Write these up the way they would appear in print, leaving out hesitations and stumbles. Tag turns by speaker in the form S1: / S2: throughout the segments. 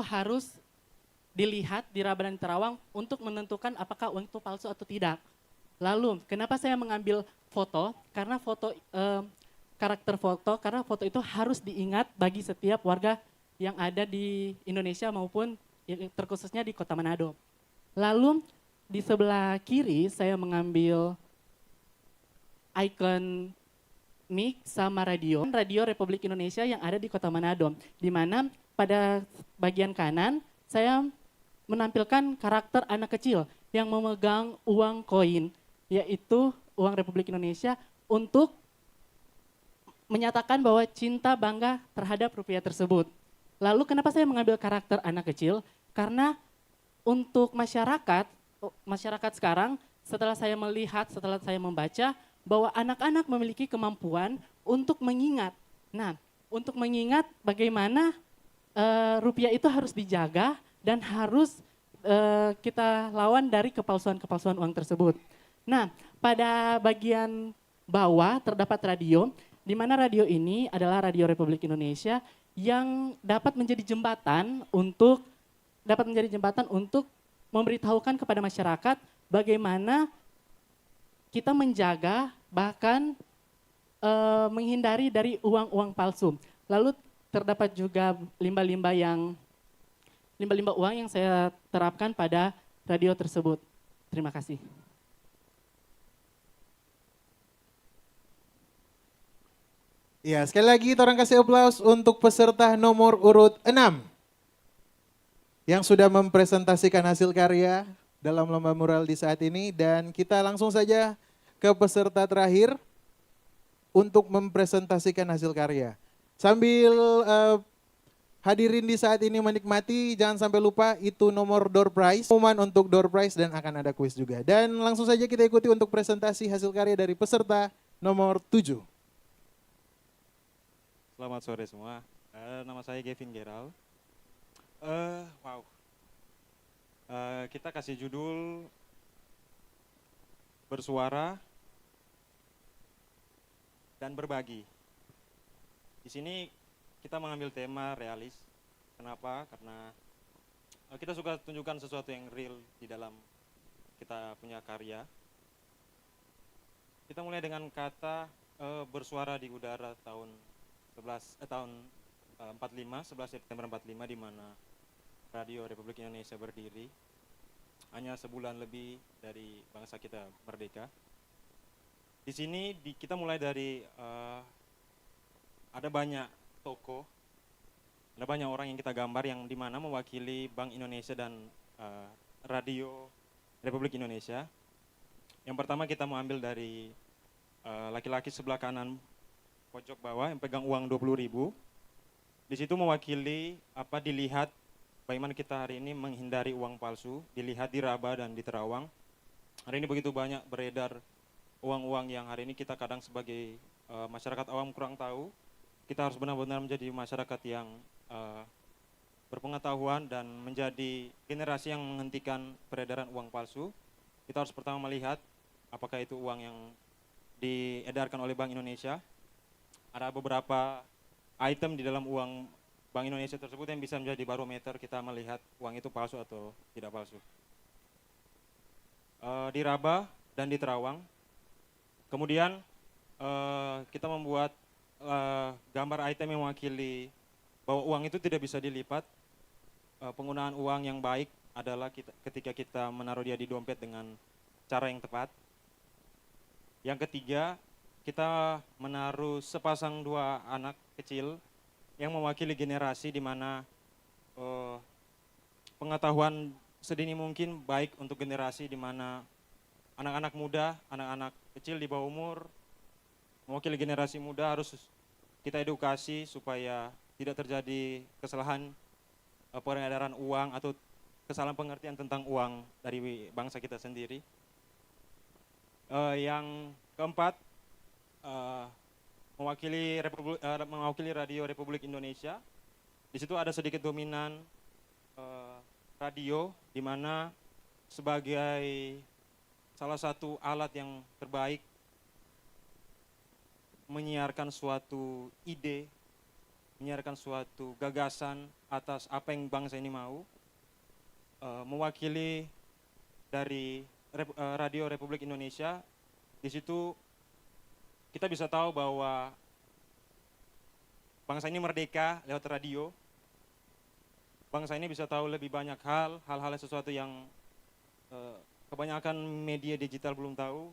S1: harus dilihat, diraba dan terawang untuk menentukan apakah uang itu palsu atau tidak. Lalu, kenapa saya mengambil foto? Karena karakter foto, karena foto itu harus diingat bagi setiap warga yang ada di Indonesia maupun terkhususnya di Kota Manado. Lalu di sebelah kiri saya mengambil icon mic sama radio Republik Indonesia yang ada di Kota Manado. Di mana pada bagian kanan saya menampilkan karakter anak kecil yang memegang uang koin, yaitu uang Republik Indonesia untuk menyatakan bahwa cinta bangga terhadap rupiah tersebut. Lalu kenapa saya mengambil karakter anak kecil? Karena untuk masyarakat sekarang setelah saya melihat, setelah saya membaca bahwa anak-anak memiliki kemampuan untuk mengingat. Nah, untuk mengingat bagaimana rupiah itu harus dijaga dan harus kita lawan dari kepalsuan-kepalsuan uang tersebut. Nah, pada bagian bawah terdapat radio, di mana radio ini adalah Radio Republik Indonesia yang dapat menjadi jembatan untuk memberitahukan kepada masyarakat bagaimana kita menjaga bahkan menghindari dari uang-uang palsu. Lalu terdapat juga limbah-limbah uang yang saya terapkan pada radio tersebut. Terima kasih.
S2: Ya, sekali lagi orang kasih aplaus untuk peserta nomor urut 6 yang sudah mempresentasikan hasil karya dalam lomba mural di saat ini, dan kita langsung saja ke peserta terakhir untuk mempresentasikan hasil karya. Sambil hadirin di saat ini menikmati, jangan sampai lupa itu nomor door prize, pengumuman untuk door prize dan akan ada kuis juga. Dan langsung saja kita ikuti untuk presentasi hasil karya dari peserta nomor 7.
S3: Selamat sore semua. Nama saya Gavin Geral. Wow. Kita kasih judul bersuara dan berbagi. Di sini kita mengambil tema realis. Kenapa? Karena kita suka tunjukkan sesuatu yang real di dalam kita punya karya. Kita mulai dengan kata bersuara di udara tahun 11 September 45 di mana Radio Republik Indonesia berdiri. Hanya sebulan lebih dari bangsa kita merdeka. Di sini kita mulai dari ada banyak tokoh, ada banyak orang yang kita gambar yang di mana mewakili Bank Indonesia dan Radio Republik Indonesia. Yang pertama kita mau ambil dari laki-laki sebelah kanan pojok bawah yang pegang uang 20.000. Di situ mewakili dilihat bagaimana kita hari ini menghindari uang palsu, dilihat diraba dan diterawang. Hari ini begitu banyak beredar uang-uang yang hari ini kita kadang sebagai masyarakat awam kurang tahu. Kita harus benar-benar menjadi masyarakat yang berpengetahuan dan menjadi generasi yang menghentikan peredaran uang palsu. Kita harus pertama melihat apakah itu uang yang diedarkan oleh Bank Indonesia. Ada beberapa item di dalam uang Bank Indonesia tersebut yang bisa menjadi barometer kita melihat uang itu palsu atau tidak palsu. Diraba dan diterawang. Kemudian kita membuat gambar item yang mewakili bahwa uang itu tidak bisa dilipat. Penggunaan uang yang baik adalah ketika kita menaruh dia di dompet dengan cara yang tepat. Yang ketiga, kita menaruh sepasang dua anak kecil yang mewakili generasi di mana pengetahuan sedini mungkin baik untuk generasi di mana anak-anak muda, anak-anak kecil di bawah umur, mewakili generasi muda harus kita edukasi supaya tidak terjadi kesalahan peredaran uang atau kesalahan pengertian tentang uang dari bangsa kita sendiri. Yang keempat, mewakili Radio Republik Indonesia. Di situ ada sedikit dominan radio, di mana sebagai salah satu alat yang terbaik menyiarkan suatu ide menyiarkan suatu gagasan atas apa yang bangsa ini mau, mewakili dari Radio Republik Indonesia. Di situ kita bisa tahu bahwa bangsa ini merdeka lewat radio. Bangsa ini bisa tahu lebih banyak hal-hal sesuatu yang kebanyakan media digital belum tahu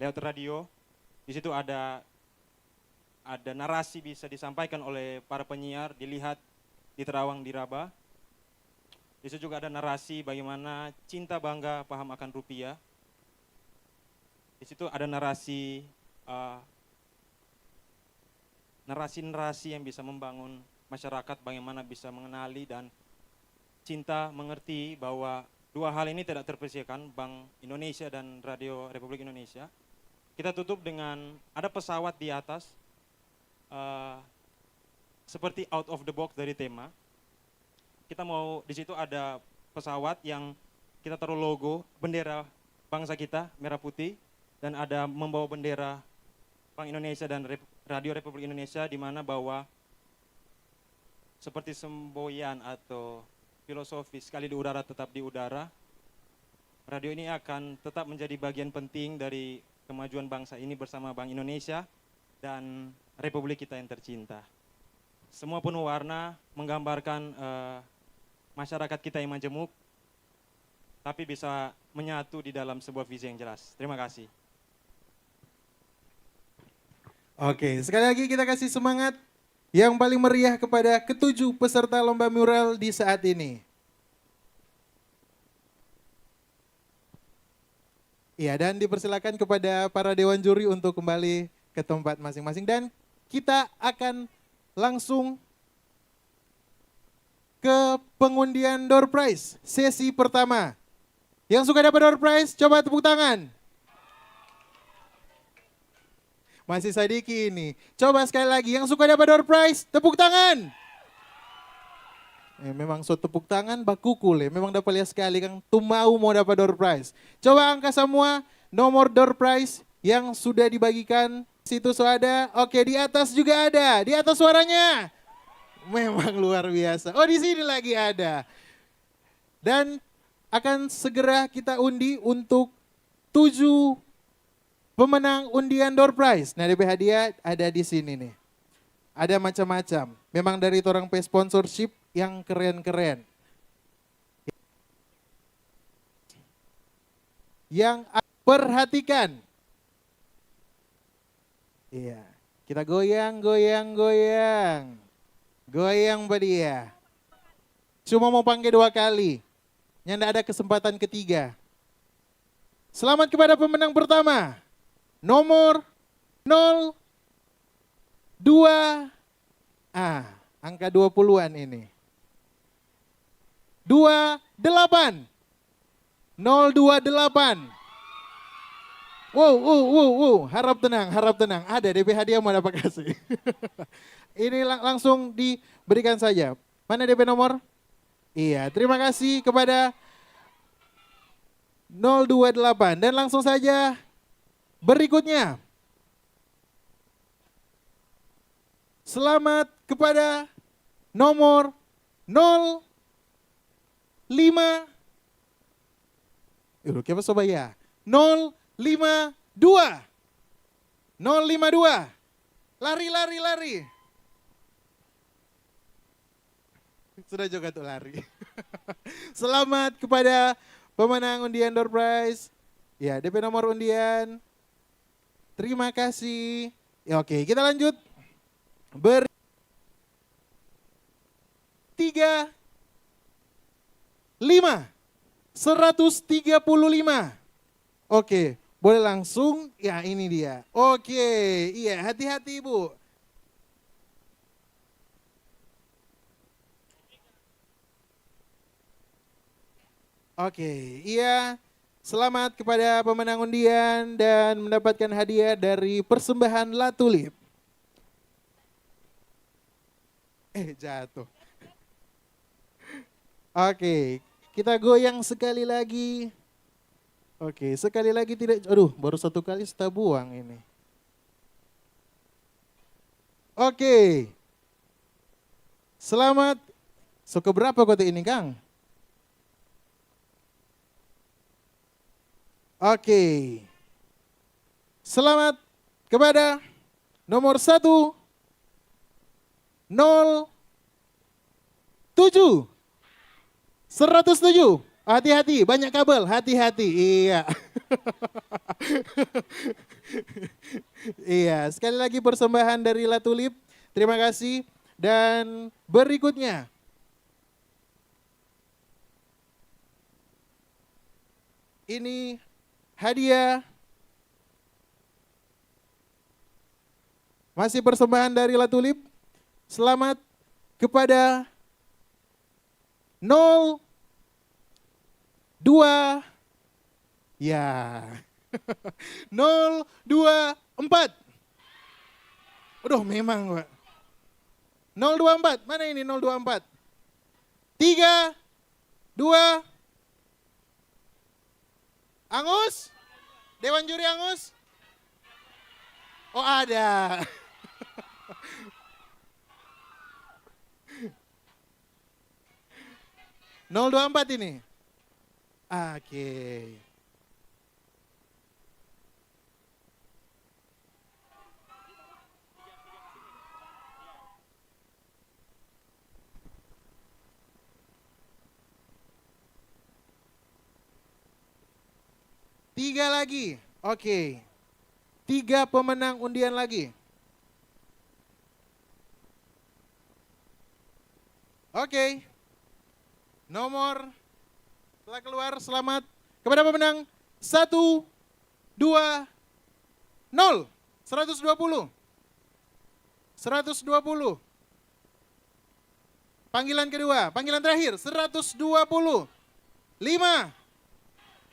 S3: lewat radio. Di situ ada narasi bisa disampaikan oleh para penyiar, dilihat di terawang diraba. Di situ juga ada narasi bagaimana cinta bangga paham akan rupiah. Di situ ada narasi narasi-narasi yang bisa membangun masyarakat, bagaimana bisa mengenali dan cinta mengerti bahwa dua hal ini tidak terpisahkan, Bank Indonesia dan Radio Republik Indonesia. Kita tutup dengan ada pesawat di atas, seperti out of the box dari tema. Kita mau di situ ada pesawat yang kita taruh logo bendera bangsa kita merah putih dan ada membawa bendera Bank Indonesia dan Radio Republik Indonesia, di mana bahwa seperti semboyan atau filosofi sekali di udara tetap di udara. Radio ini akan tetap menjadi bagian penting dari kemajuan bangsa ini bersama Bank Indonesia dan Republik kita yang tercinta. Semua penuh warna menggambarkan masyarakat kita yang majemuk, tapi bisa menyatu di dalam sebuah visi yang jelas. Terima kasih.
S2: Oke, sekali lagi kita kasih semangat yang paling meriah kepada ketujuh peserta lomba mural di saat ini. Iya, dan dipersilakan kepada para dewan juri untuk kembali ke tempat masing-masing. Dan kita akan langsung ke pengundian door prize sesi pertama. Yang suka dapat door prize, coba tepuk tangan. Masih Sadiki ini. Coba sekali lagi, yang suka dapat door prize, tepuk tangan. Memang so tepuk tangan bakukul ya. Memang dapat lihat sekali kan tuh mau dapat door prize. Coba angka semua nomor door prize yang sudah dibagikan. Situ so ada. Oke, di atas juga ada. Di atas suaranya. Memang luar biasa. Oh, di sini lagi ada. Dan akan segera kita undi untuk 7 pemenang undian door prize. Nah, DP hadiah ada di sini nih. Ada macam-macam. Memang dari orang pay sponsorship yang keren-keren. Yang perhatikan. Iya, kita goyang, goyang, goyang. Goyang Mbak Dia. Cuma mau panggil 2 kali. Yang tidak ada kesempatan ketiga. Selamat kepada pemenang pertama. Nomor 02. Angka 20-an ini. 28. 028. Wow, harap tenang. Ada DP hadiah mau dapat kasih. Ini langsung diberikan saja. Mana DP nomor? Iya, terima kasih kepada 028. Dan langsung saja berikutnya. Selamat kepada nomor 05. Siapa coba ya? 052. 052. Lari. Sudah juga tuh lari. Selamat kepada pemenang undian door prize. Ya, DP nomor undian. Terima kasih. Ya, oke, kita lanjut. 3 5 135. Oke, boleh langsung. Ya, ini dia. Oke, iya, hati-hati Ibu. Oke, iya. Selamat kepada pemenang undian dan mendapatkan hadiah dari persembahan La Tulip. Jatuh. Oke, kita goyang sekali lagi. Oke, sekali lagi tidak. Aduh, baru 1 kali saya buang ini. Oke. Selamat. So keberapa kote ini Kang? Oke. Selamat kepada nomor 107. 107. Hati-hati, banyak kabel, hati-hati. Iya. Iya, sekali lagi persembahan dari La Tulip. Terima kasih. Dan berikutnya ini hadiah masih persembahan dari La Tulip. Selamat kepada 02 ya 024. Aduh memang Pak. 024, mana ini 024? 3, 2, Angus? Dewan Juri Angus? Oh ada. Nol 24 ini. Oke. Tiga lagi. Oke. 3 pemenang undian lagi. Oke. Nomor telah keluar, selamat kepada pemenang 1, 2, 0. 120. 120. Panggilan kedua, panggilan terakhir 120. 5,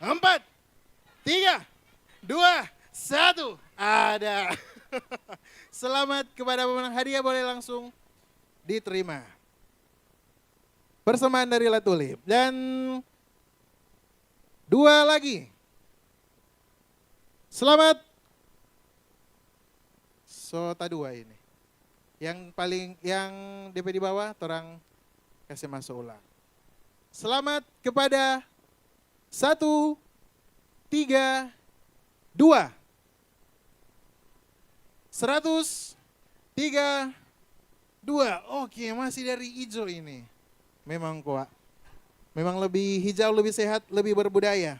S2: 4, 3, 2, 1. Ada. Selamat kepada pemenang, hadiah boleh langsung diterima. Persembahan dari La Tulip. Dan 2 lagi. Selamat. Sota 2 ini. Yang DP di bawah, orang kasih masuk ulang. Selamat kepada 1, 3, 2. 103, 2. Oke, masih dari hijau ini. Memang kuat. Memang lebih hijau, lebih sehat, lebih berbudaya.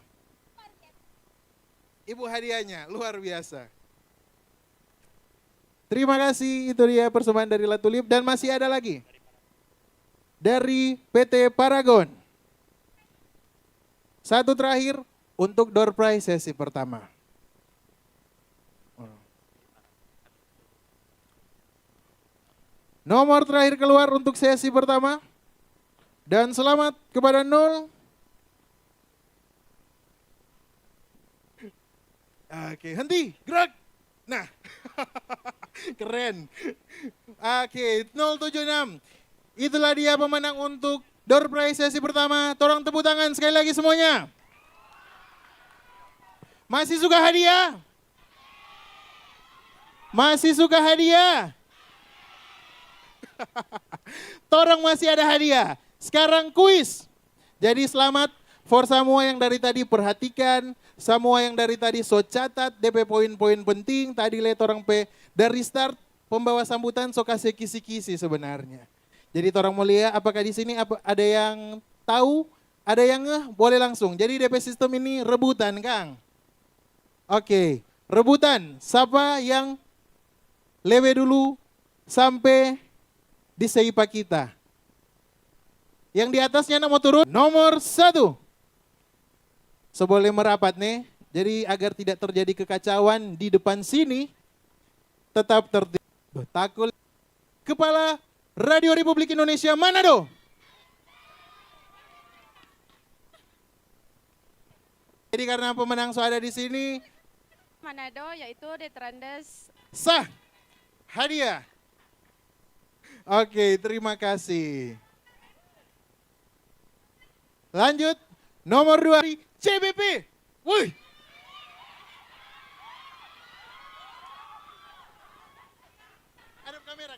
S2: Ibu hadiahnya luar biasa. Terima kasih, itu dia persembahan dari La Tulip. Dan masih ada lagi. Dari PT Paragon. Satu terakhir untuk door prize sesi pertama. Nomor terakhir keluar untuk sesi pertama. Dan selamat kepada 0. Oke, henti, gerak. Nah, keren. Oke, 076. Itulah dia pemenang untuk door prize sesi pertama. Tolong tepuk tangan sekali lagi semuanya. Masih suka hadiah? Masih suka hadiah? Torong masih ada hadiah. Sekarang kuis. Jadi selamat for semua yang dari tadi perhatikan, semua yang dari tadi so catat DP poin-poin penting. Tadi lihat orang dari start pembawa sambutan so kasih kisi-kisi sebenarnya. Jadi orang mulia, apakah di sini ada yang tahu, ada yang boleh langsung. Jadi DP sistem ini rebutan, Kang. Oke, rebutan. Siapa yang lebih dulu sampai di seipa kita? Yang di atasnya mau turun. Nomor 1. Boleh merapat nih. Jadi agar tidak terjadi kekacauan di depan sini. Tetap tertib. Takul. Kepala Radio Republik Indonesia Manado. Jadi karena pemenang so ada di sini.
S4: Manado yaitu Detrandes.
S2: Sah. Hadiah. Oke, terima kasih. Lanjut, nomor 2 CBP. Wih. Hadap kamera.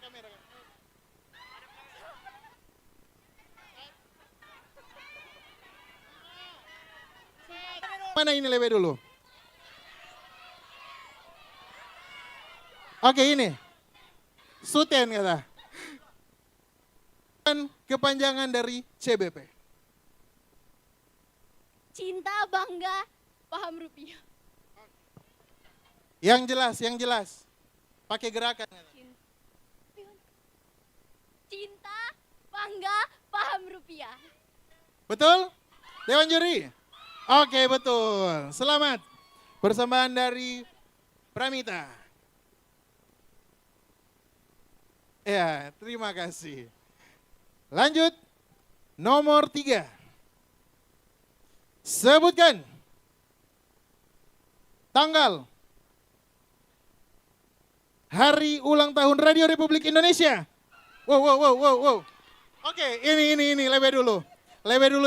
S2: mana ini lebih dulu? Oke ini. Suten kata. Dan kepanjangan dari CBP.
S5: Cinta, bangga, paham rupiah.
S2: Yang jelas. Pakai gerakan.
S5: Cinta, bangga, paham rupiah.
S2: Betul? Dewan juri? Oke, betul. Selamat. Persembahan dari Pramita. Ya, terima kasih. Lanjut. Nomor 3. Sebutkan tanggal hari ulang tahun Radio Republik Indonesia. Wow. Oke, ini lebih dulu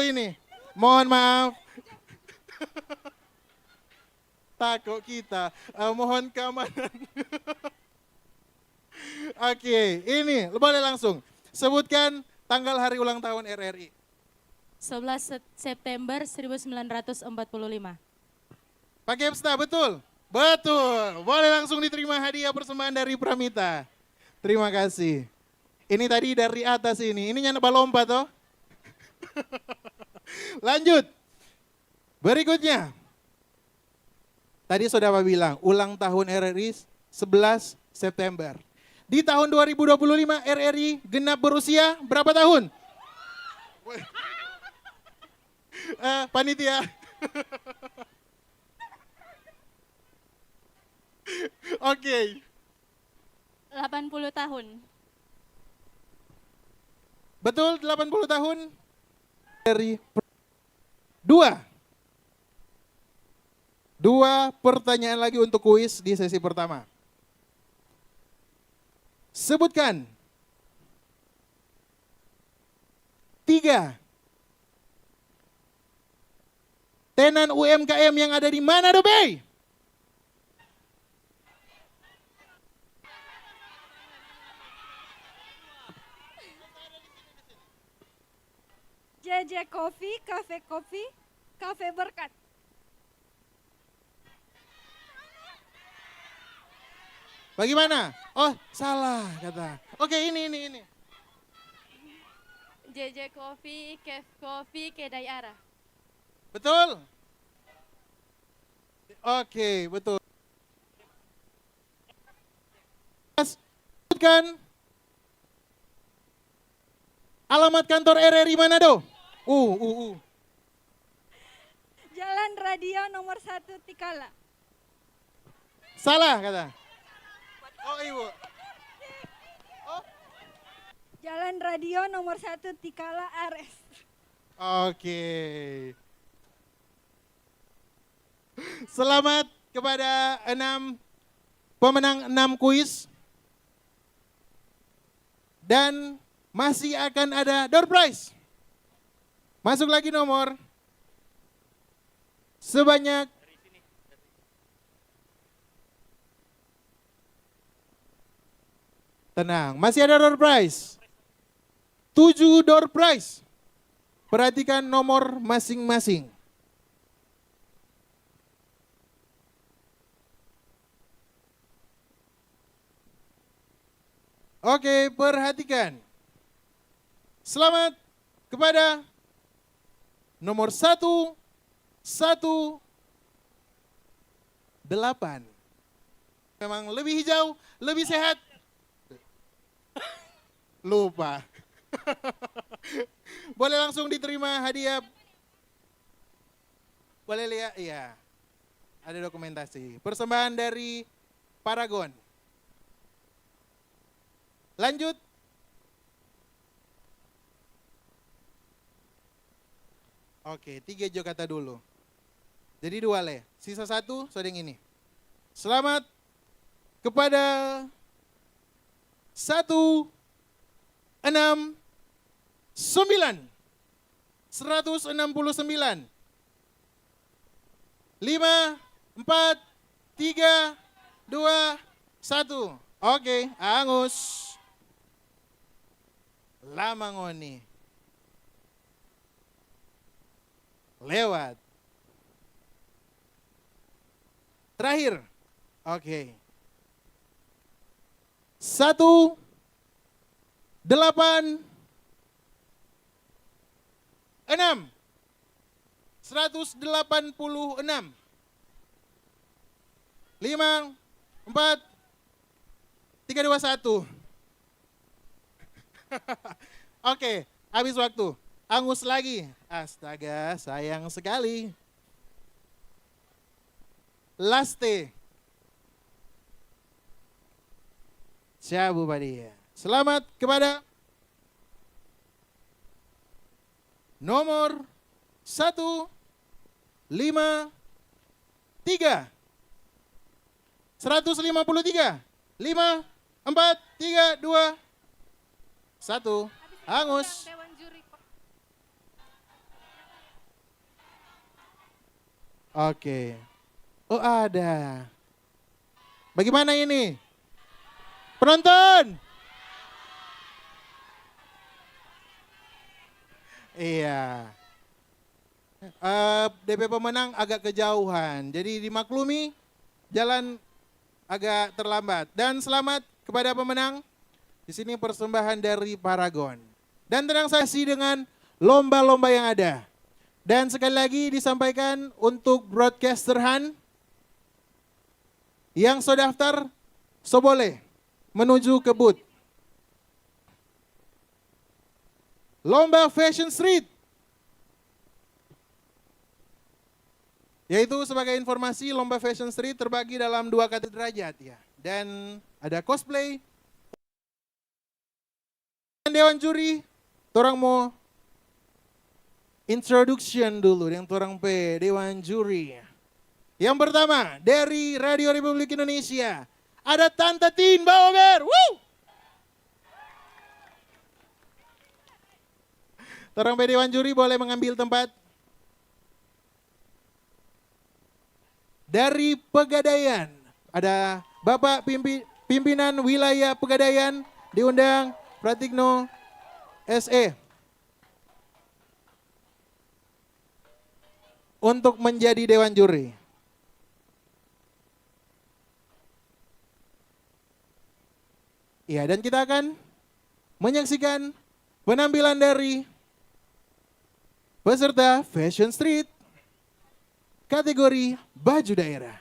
S2: ini. Mohon maaf. Takut kita. Mohon keamanan. Oke, ini boleh langsung. Sebutkan tanggal hari ulang tahun RRI.
S6: 11 September 1945.
S2: Pakai Epsta, betul? Betul. Boleh langsung diterima hadiah persembahan dari Pramita. Terima kasih. Ini tadi dari atas ini. Ini nyana balompat toh. Lanjut. Berikutnya. Tadi sudah Pak bilang, ulang tahun RRI 11 September. Di tahun 2025 RRI genap berusia berapa tahun? Panitia. Oke.
S6: 80 tahun.
S2: Betul 80 tahun. Dari dua pertanyaan lagi untuk kuis di sesi pertama. Sebutkan 3 tenan UMKM yang ada di Manado Bay.
S4: JJ Coffee, Cafe Berkat.
S2: Bagaimana? Oh, salah kata. Oke, ini.
S4: JJ Coffee, Cafe Coffee, Kedai Ara.
S2: Betul? Oke, betul. Sebutkan alamat kantor RRI Manado.
S4: Jalan Radio nomor 1 Tikala.
S2: Salah kata. Oh, Ibu.
S4: Jalan Radio nomor 1 Tikala Ares.
S2: Oke. Selamat kepada 6 pemenang 6 kuis. Dan masih akan ada door prize. Masuk lagi nomor sebanyak tenang, masih ada door prize. 7 door prize. Perhatikan nomor masing-masing. Oke, perhatikan. Selamat kepada nomor 118. Memang lebih hijau, lebih sehat. Lupa. Boleh langsung diterima hadiah. Boleh lihat, iya. Ada dokumentasi. Persembahan dari Paragon. Lanjut. Oke, 3 jo kata dulu. Jadi 2 le. Sisa 1 sudah yang ini. Selamat kepada 169 169 5 4 3 2 1. Oke, angus. Lama ngoni. Lewat. Terakhir. Oke. 1, 8, 6. 186. 5, 4, 3, 2, 1. Oke, habis waktu. Angus lagi. Astaga, sayang sekali. Laste. Syabu Badia. Selamat kepada nomor 1, 5, 3. 153. 5, 4, 3, 2, 1. Angus. Oke. Oh ada. Bagaimana ini? Penonton. Iya. DP pemenang agak kejauhan. Jadi dimaklumi jalan agak terlambat. Dan selamat kepada pemenang. Di sini persembahan dari Paragon. Dan tenang saja dengan lomba-lomba yang ada. Dan sekali lagi disampaikan untuk broadcaster Han yang sudah daftar, so boleh menuju ke booth. Lomba Fashion Street. Yaitu sebagai informasi, lomba Fashion Street terbagi dalam 2 kategori derajat ya. Dan ada cosplay. Dewan juri, torang mau introduction dulu yang torang pe Dewan juri. Yang pertama dari Radio Republik Indonesia ada Tante Tin Baober. Woo! Torang pe Dewan juri boleh mengambil tempat. Dari Pegadaian ada Bapak Pimpinan Wilayah Pegadaian diundang Pratikno SE untuk menjadi Dewan Juri. Ya, dan kita akan menyaksikan penampilan dari peserta Fashion Street kategori baju daerah.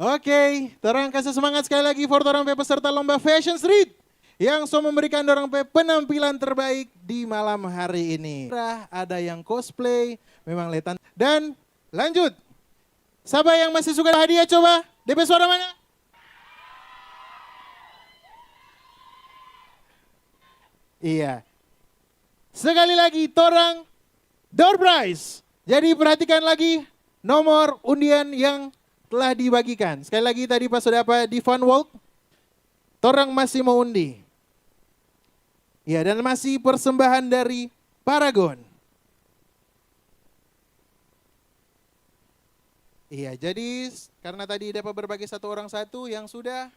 S2: Oke, torang kasih semangat sekali lagi for torang pe peserta lomba Fashion Street yang so memberikan dorang pe penampilan terbaik di malam hari ini. Ada yang cosplay, memang letan. Dan lanjut, siapa yang masih suka hadiah coba? DP suara mana? Iya. Sekali lagi, torang door prize. Jadi perhatikan lagi nomor undian yang telah dibagikan. Sekali lagi tadi pas sudah apa di Fun Walk, torang masih mau undi. Ya, dan masih persembahan dari Paragon. Iya, jadi karena tadi dapat berbagi satu orang satu yang sudah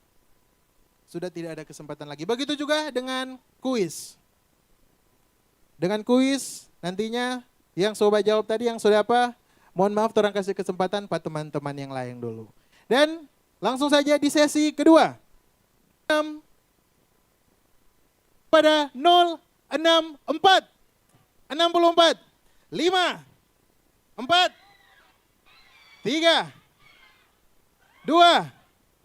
S2: tidak ada kesempatan lagi. Begitu juga dengan kuis. Dengan kuis nantinya yang sobat jawab tadi yang sudah apa? Mohon maaf, torang kasih kesempatan pada teman-teman yang lain dulu. Dan langsung saja di sesi kedua. Pada 064, 64, 5, 4, 3, 2,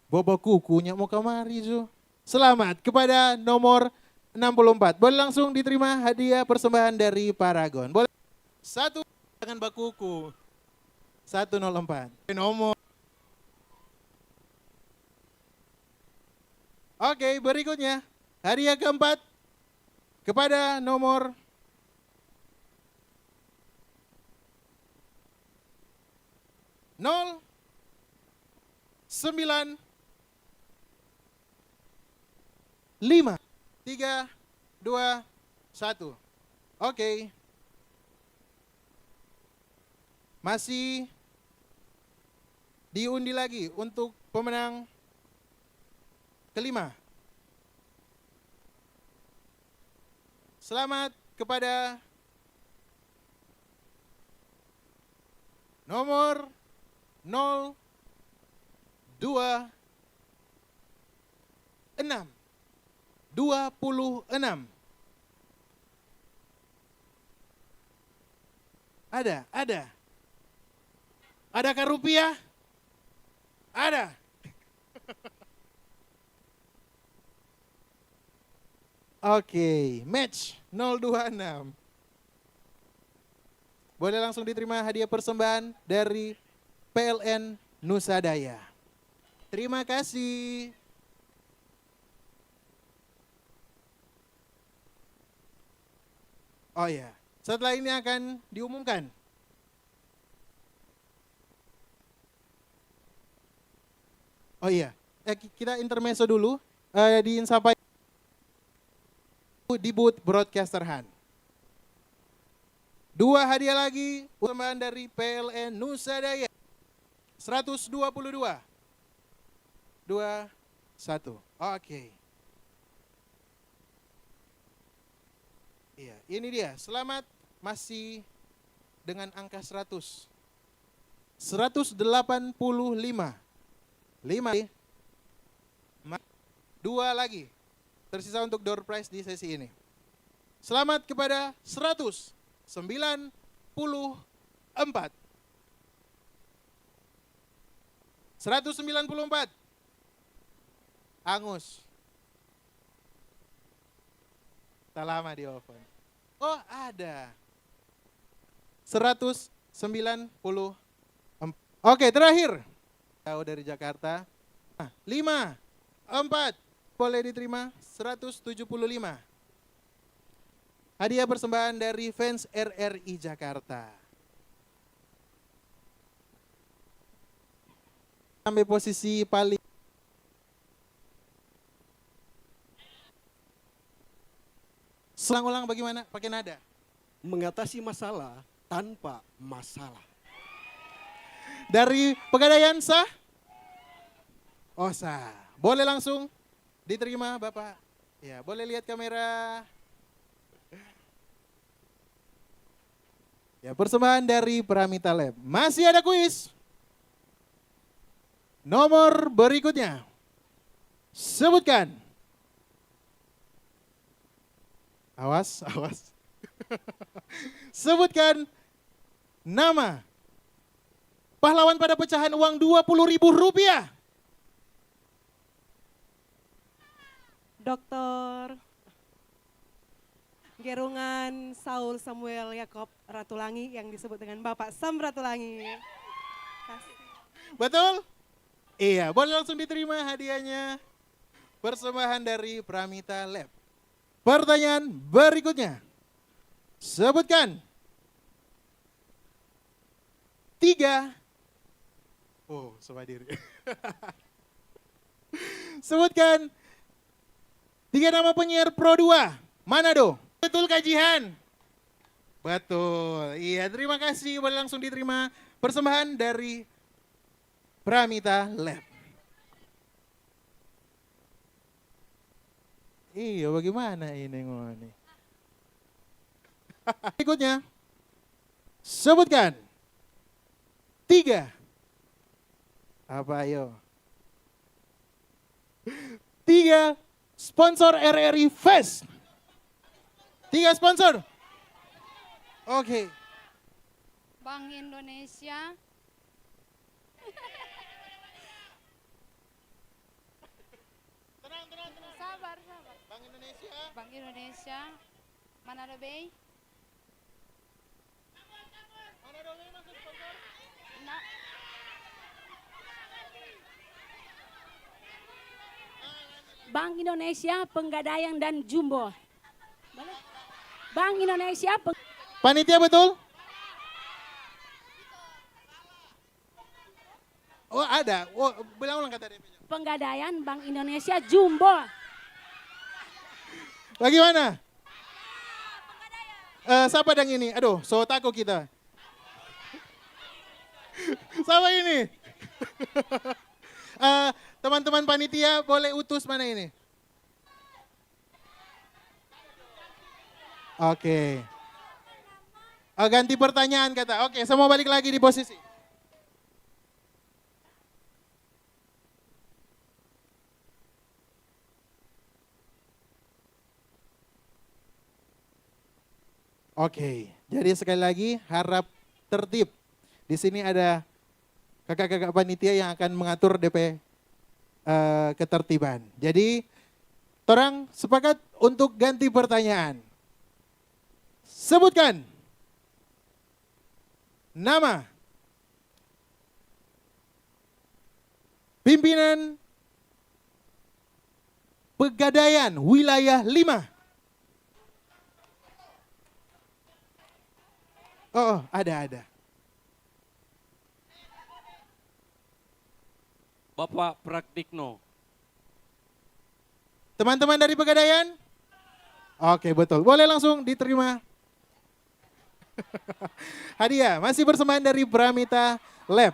S2: bobo kukunya mau kemari Jo. Selamat kepada nomor 64. Boleh langsung diterima hadiah persembahan dari Paragon. Boleh. Satu dengan bakuku. 104. Nomor. Oke, berikutnya hadiah keempat kepada nomor 9 5 3 2 1. Oke. Masih diundi lagi untuk pemenang kelima. Selamat kepada nomor 026. 26. Ada. Adakah rupiah? Ada. Oke, match 026. Boleh langsung diterima hadiah persembahan dari PLN Nusa Daya. Terima kasih. Oh ya, setelah ini akan diumumkan. Oh iya, kita intermezzo dulu. Sampai di booth broadcaster Han. 2 hadiah lagi persembahan dari PLN Nusa Daya. 122. 21. Oke. Iya, ini dia. Selamat masih dengan angka 100. 185. 5. 2 lagi. Tersisa untuk door prize di sesi ini. Selamat kepada 194. 194. Angus. Tak lama di oven. Oh, ada. 194. Oke, terakhir. Tahu dari Jakarta. 5, 4. Boleh diterima 175. Hadiah persembahan dari fans RRI Jakarta. Sampai posisi paling. Ulang-ulang bagaimana? Pakai nada.
S7: Mengatasi masalah tanpa masalah.
S2: Dari Pegadaian sah? Oh sah. Boleh langsung diterima Bapak. Ya, boleh lihat kamera. Ya, persembahan dari Pramita Lab. Masih ada kuis. Nomor berikutnya. Sebutkan. Awas, awas. Sebutkan nama pahlawan pada pecahan uang Rp20.000
S8: Dr. Gerungan Saul Samuel Yakob Ratulangi yang disebut dengan Bapak Sam Ratulangi. Kasih.
S2: Betul? Iya, boleh langsung diterima hadiahnya. Persembahan dari Pramita Lab. Pertanyaan berikutnya. Sebutkan 3. Oh, sama diri. Sebutkan 3 nama penyiar Pro 2. Manado. Betul kajian. Betul. Iya, terima kasih. Boleh langsung diterima persembahan dari Pramita Lab. Iya, bagaimana ini ngoni? Berikutnya, sebutkan 3. Apa ayo? 3 sponsor RRI Fest. 3 sponsor. Oke.
S9: Bank Indonesia.
S2: Tenang.
S9: Sabar.
S2: Bank Indonesia.
S9: Bank Indonesia. Manado Bay.
S2: Manado Bay masuk sponsor.
S9: Nah,
S4: Bank Indonesia, Penggadaian dan Jumbo. Bank Indonesia,
S2: Panitia betul? Oh ada. Oh, bilang ulang kata DP-nya.
S4: Penggadaian, Bank Indonesia, Jumbo.
S2: Bagaimana? Siapa yang ini? Aduh, so takut kita. Siapa ini? Teman-teman panitia boleh utus mana ini? Oke. Ganti pertanyaan kata. Oke, semua balik lagi di posisi. Oke, jadi sekali lagi harap tertib. Di sini ada kakak-kakak panitia yang akan mengatur DP ketertiban. Jadi, orang sepakat untuk ganti pertanyaan. Sebutkan nama pimpinan Pegadaian Wilayah 5. Oh, ada.
S10: Bapak Praktikno.
S2: Teman-teman dari Pegadaian? Oke, betul. Boleh langsung diterima. Hadiah, masih persembahan dari Pramita Lab.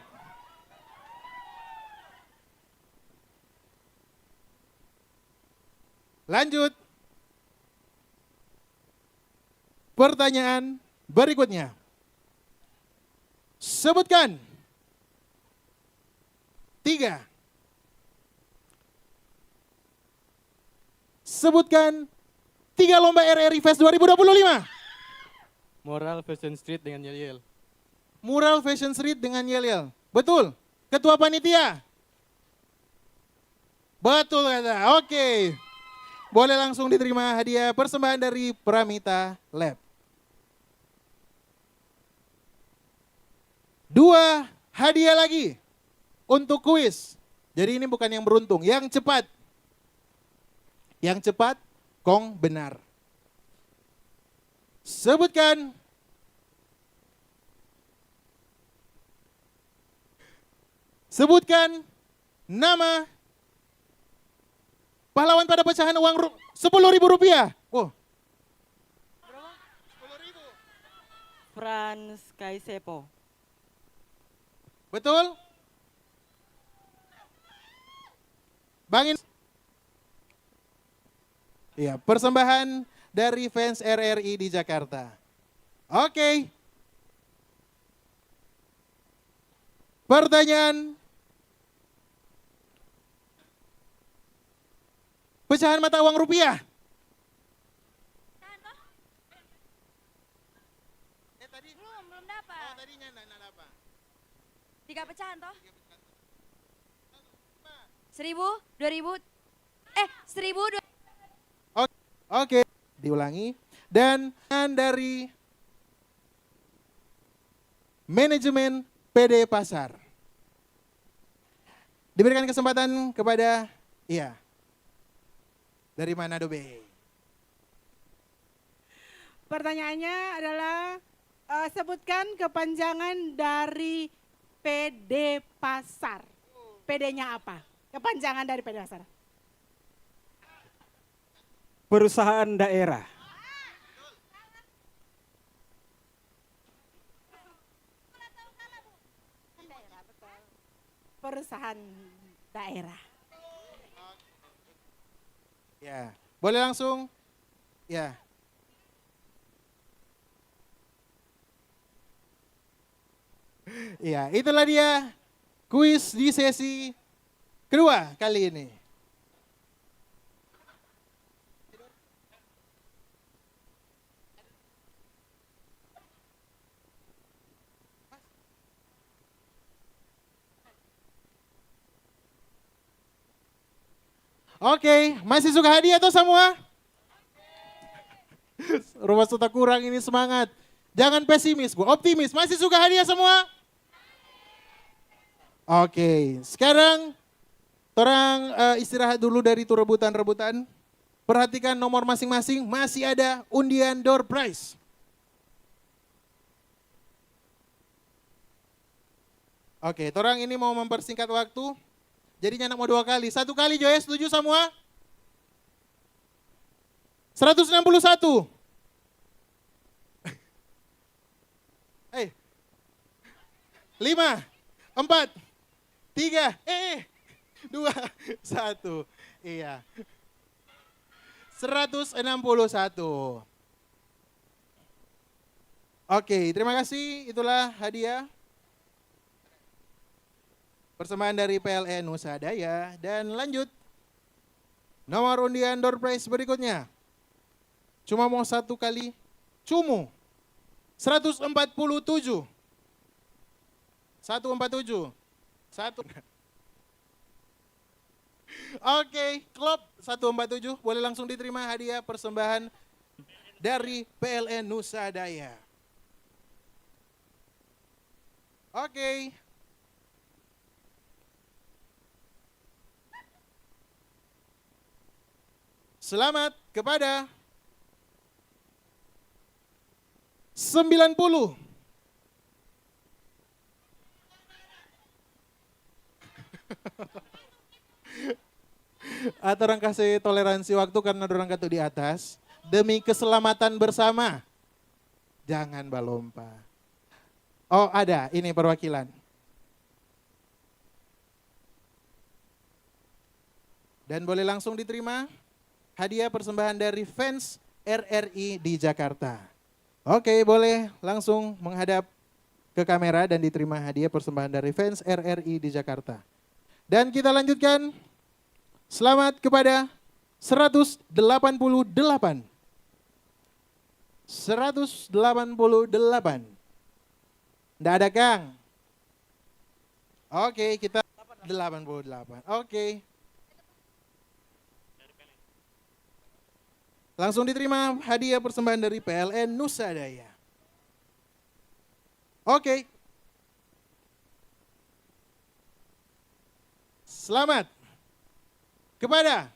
S2: Lanjut. Pertanyaan berikutnya. Sebutkan 3. Sebutkan 3 lomba RRI Fest 2025.
S11: Mural Fashion Street dengan Yel-Yel.
S2: Mural Fashion Street dengan Yel-Yel. Betul. Ketua panitia. Betul kata. Oke. Boleh langsung diterima hadiah persembahan dari Pramita Lab. 2 hadiah lagi untuk kuis. Jadi ini bukan yang beruntung, yang cepat. Yang cepat, kong benar. Sebutkan nama pahlawan pada pecahan uang Rp10.000. Oh.
S12: Franz Kaisepo.
S2: Betul? Bangin. Iya, persembahan dari fans RRI di Jakarta. Oke. Pertanyaan. Pecahan mata uang rupiah.
S9: belum dapat. Oh, tadinya apa? 3 pecahan toh? 1000, 2000, 1000,
S2: Oke, diulangi. Dan dari manajemen PD Pasar. Diberikan kesempatan kepada, iya, dari Manado B.
S8: Pertanyaannya adalah sebutkan kepanjangan dari PD Pasar. PD-nya apa? Kepanjangan dari PD Pasar.
S7: Perusahaan daerah.
S8: Perusahaan daerah.
S2: Ya, boleh langsung? Ya. Iya, itulah dia kuis di sesi kedua kali ini. Oke, masih suka hadiah tuh semua? Rumah Suta kurang ini semangat. Jangan pesimis, gua optimis. Masih suka hadiah semua? Oke, sekarang orang istirahat dulu dari tuh rebutan-rebutan. Perhatikan nomor masing-masing, masih ada undian door prize. Oke, orang ini mau mempersingkat waktu. Jadinya anak mau 2 kali. 1 kali Joy, setuju semua? 161. Hey. 5, 4, 3, 2, 1. Iya. 161. Oke, terima kasih. Itulah hadiah. Persembahan dari PLN Nusa Daya. Dan lanjut. Nomor undian door prize berikutnya. Cuma mau 1 kali. Cumu. 147. 147. 1. Oke, klub 147. Boleh langsung diterima hadiah persembahan dari PLN Nusa Daya. Oke. Selamat kepada 90. Atau orang kasih toleransi waktu karena orang katu di atas. Demi keselamatan bersama. Jangan balompa. Oh ada, ini perwakilan. Dan boleh langsung diterima hadiah persembahan dari fans RRI di Jakarta. Oke, boleh langsung menghadap ke kamera dan diterima hadiah persembahan dari fans RRI di Jakarta. Dan kita lanjutkan. Selamat kepada 188. 188. Nggak ada Kang. Oke, kita 88. Oke. Langsung diterima hadiah persembahan dari PLN Nusa Daya. Oke. Selamat kepada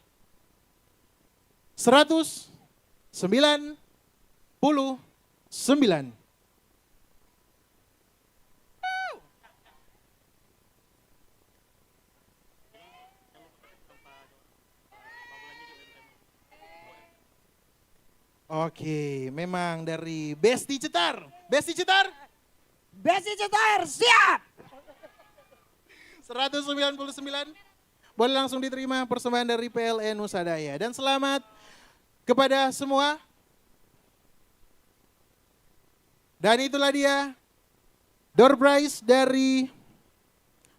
S2: 199. Oke, memang dari Besti Cetar. Besti Cetar?
S8: Besi Cetar, siap!
S2: 199. Boleh langsung diterima persembahan dari PLN Nusa Daya. Dan selamat kepada semua. Dan itulah dia door prize dari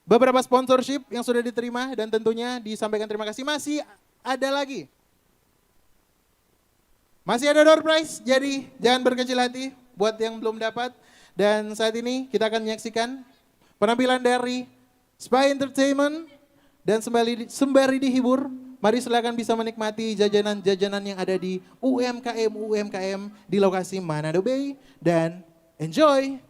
S2: beberapa sponsorship yang sudah diterima dan tentunya disampaikan terima kasih. Masih ada lagi. Masih ada door prize, jadi jangan berkecil hati buat yang belum dapat. Dan saat ini kita akan menyaksikan penampilan dari Spy Entertainment dan sembari dihibur Mari silakan bisa menikmati jajanan-jajanan yang ada di UMKM di lokasi Manado Bay dan enjoy.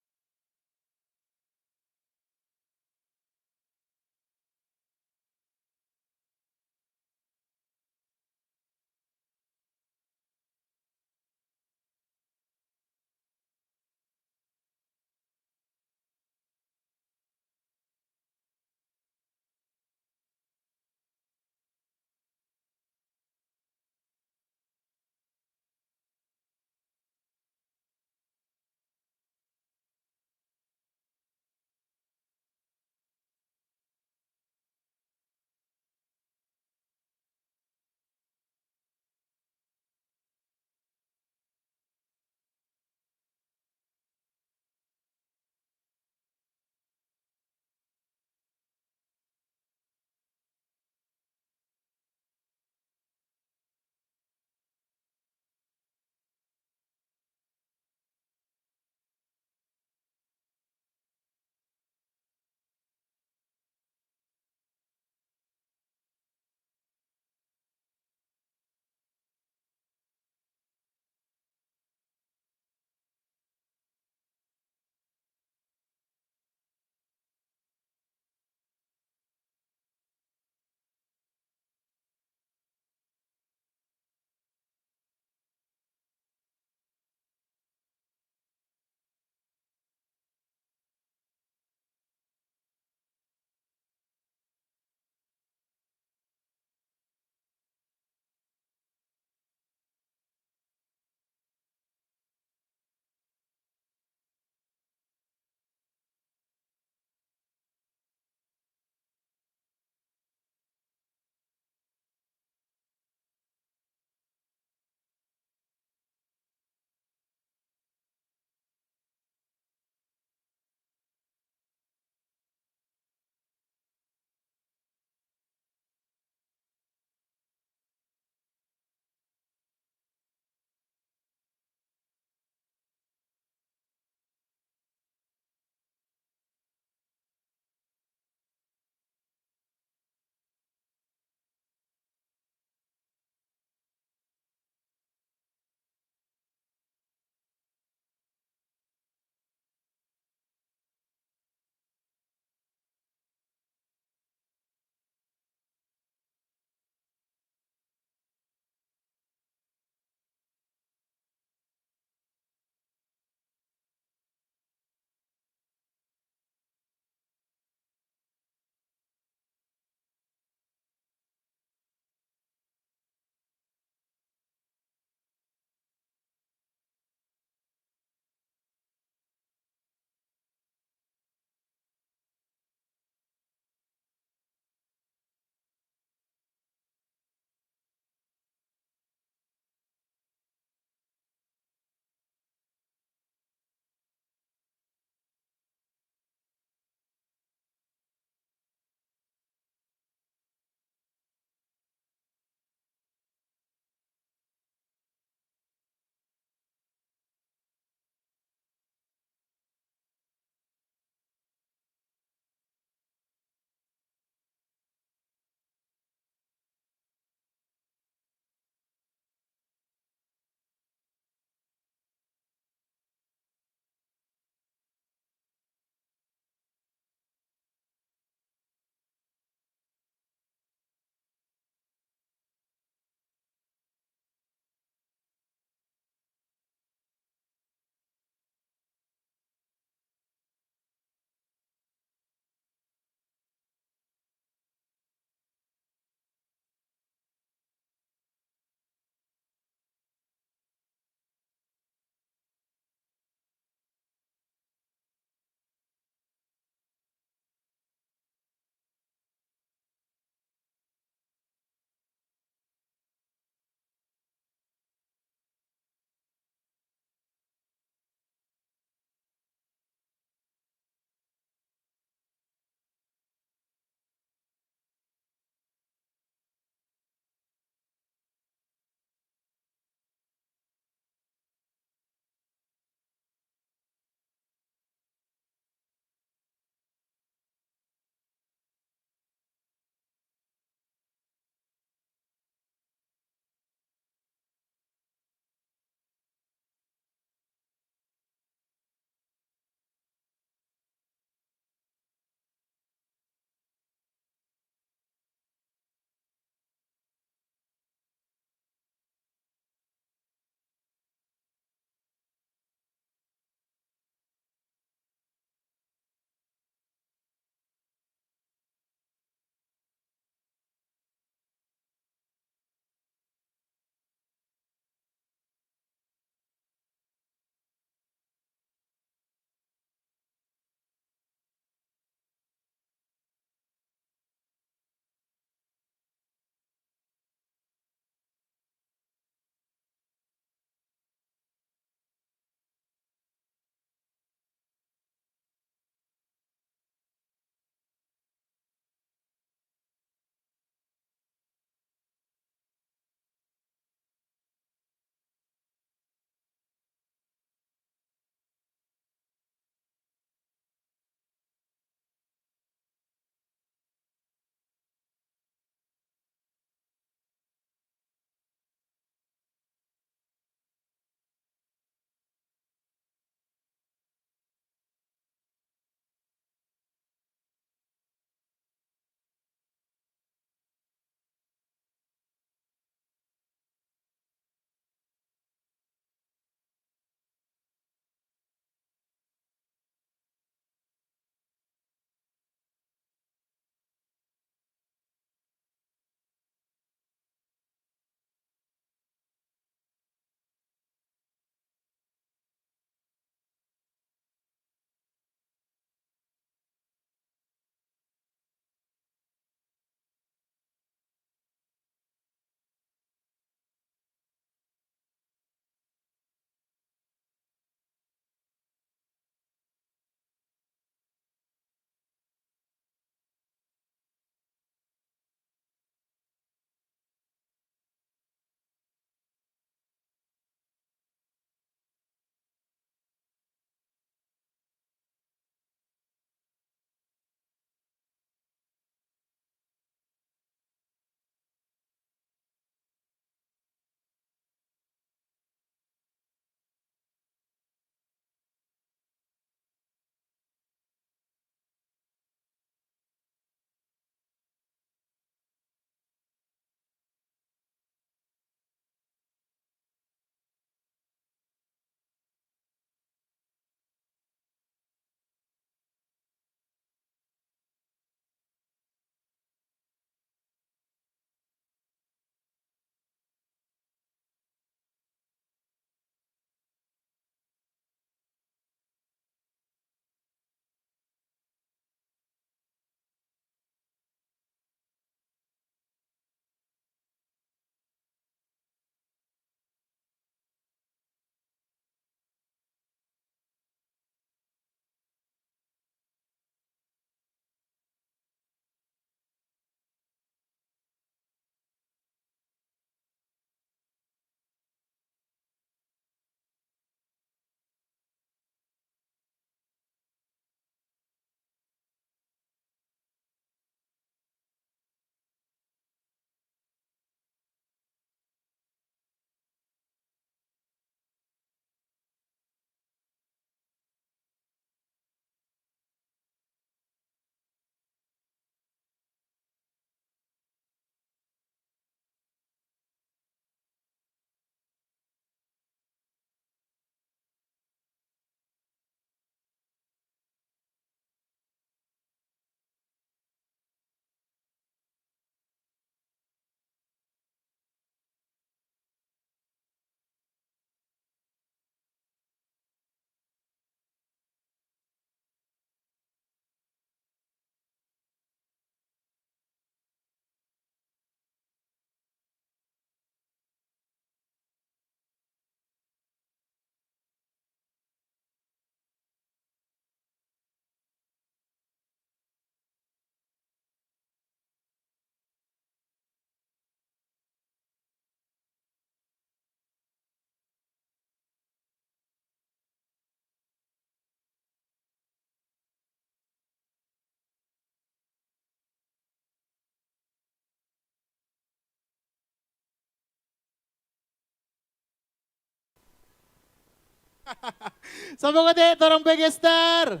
S2: Sama kote, torang pegestar.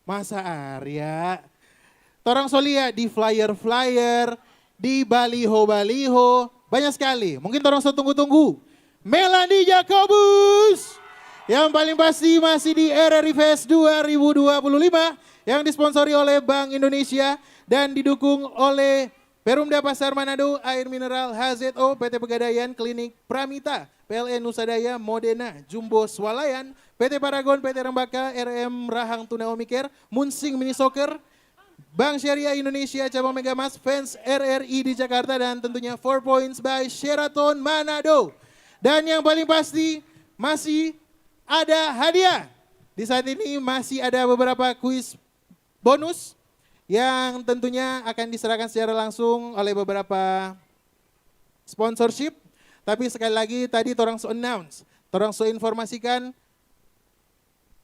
S2: Masa Arya. Torang solia di flyer-flyer, di baliho-baliho, banyak sekali. Mungkin torang tunggu-tunggu. Melanie Jacobus. Yang paling pasti masih di RRI Fest 2025 yang disponsori oleh Bank Indonesia dan didukung oleh Perumda Pasar Manado, Air Mineral HZO, PT Pegadaian, Klinik Pramita, PLN Nusadaya, Modena, Jumbo Swalayan, PT Paragon, PT Rembaka, RM Rahang Tuna Omicare, Munsing Mini Soccer, Bank Syariah Indonesia, Cabang Megamas, Fans RRI di Jakarta, dan tentunya 4 Points by Sheraton Manado. Dan yang paling pasti masih ada hadiah. Di saat ini masih ada beberapa kuis bonus yang tentunya akan diserahkan secara langsung oleh beberapa sponsorship. Tapi sekali lagi tadi torang announce, torang informasikan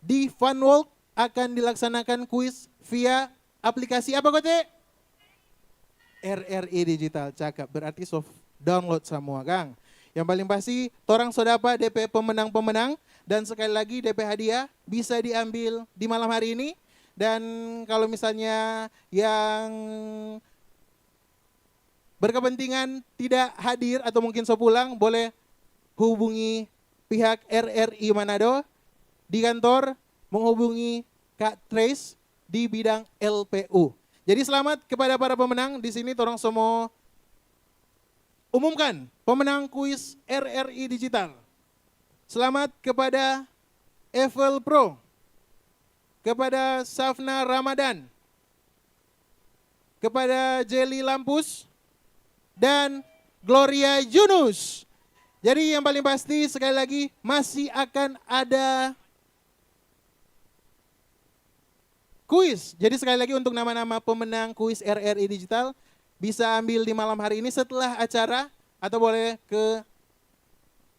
S2: di Fun Walk akan dilaksanakan kuis via aplikasi apa kote? RRI Digital, cakep. Berarti soft download semua Kang. Yang paling pasti torang sodapa DP pemenang-pemenang dan sekali lagi DP hadiah bisa diambil di malam hari ini. Dan kalau misalnya yang berkepentingan tidak hadir atau mungkin pulang, boleh hubungi pihak RRI Manado di kantor, menghubungi Kak Trace di bidang LPU. Jadi selamat kepada para pemenang. Di sini torang semua umumkan pemenang kuis RRI Digital. Selamat kepada Evel Pro, kepada Safna Ramadan, kepada Jelly Lampus, dan Gloria Yunus. Jadi yang paling pasti sekali lagi masih akan ada kuis. Jadi sekali lagi untuk nama-nama pemenang kuis RRI Digital bisa ambil di malam hari ini setelah acara atau boleh ke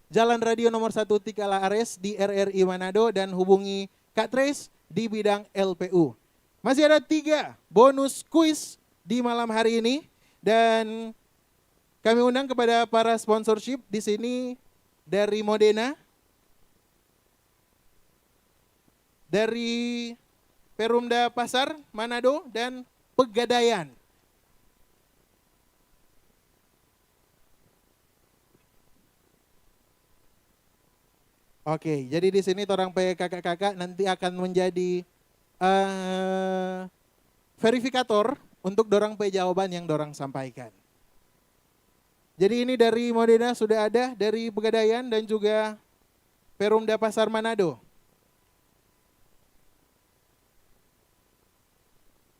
S2: Jalan Radio nomor 1 Tikala Ares di RRI Manado dan hubungi Kak Trace di bidang LPU. Masih ada 3 bonus kuis di malam hari ini dan kami undang kepada para sponsorship di sini dari Modena, dari Perumda Pasar Manado dan Pegadaian. Oke, jadi di sini orang kakak-kakak nanti akan menjadi verifikator untuk dorang jawaban yang dorang sampaikan. Jadi ini dari Modena sudah ada, dari Pegadaian dan juga Perumda Pasar Manado.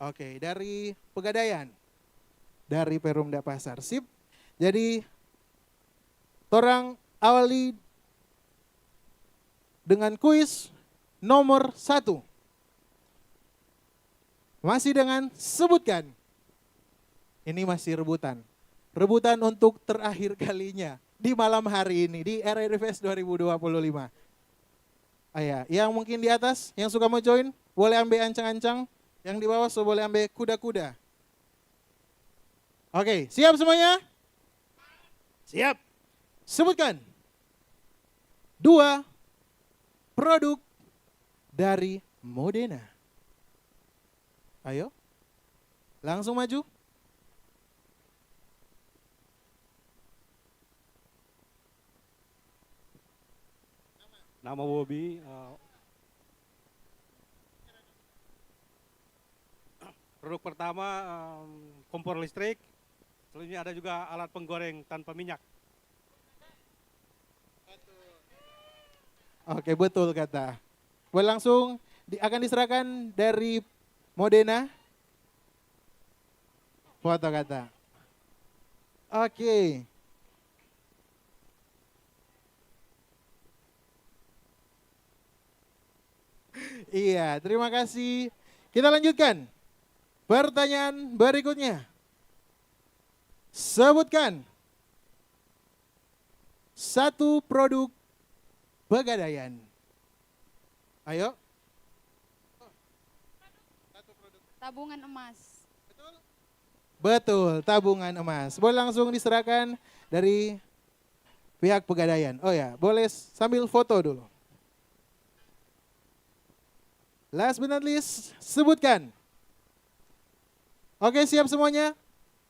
S2: Oke, dari Pegadaian, dari Perumda Pasar. Sip. Jadi orang awali dengan kuis nomor 1. Masih dengan sebutkan. Ini masih rebutan. Rebutan untuk terakhir kalinya di malam hari ini di RRI Fest 2025. Ayah, yang mungkin di atas yang suka mau join boleh ambil ancang-ancang, yang di bawah boleh ambil kuda-kuda. Oke, siap semuanya? Siap. Sebutkan 2 produk dari Modena. Ayo, langsung maju.
S7: Nama Bobby. Produk pertama kompor listrik. Selanjutnya ada juga alat penggoreng tanpa minyak.
S2: Oke, betul kata. Boleh langsung akan diserahkan dari Modena. Foto kata. Oke. Iya, terima kasih. Kita lanjutkan. Pertanyaan berikutnya. Sebutkan 1 produk Pegadaian. Ayo.
S6: Tabungan emas.
S2: Betul, tabungan emas. Boleh langsung diserahkan dari pihak Pegadaian. Oh ya, boleh sambil foto dulu. Last but not least, sebutkan. Oke, siap semuanya?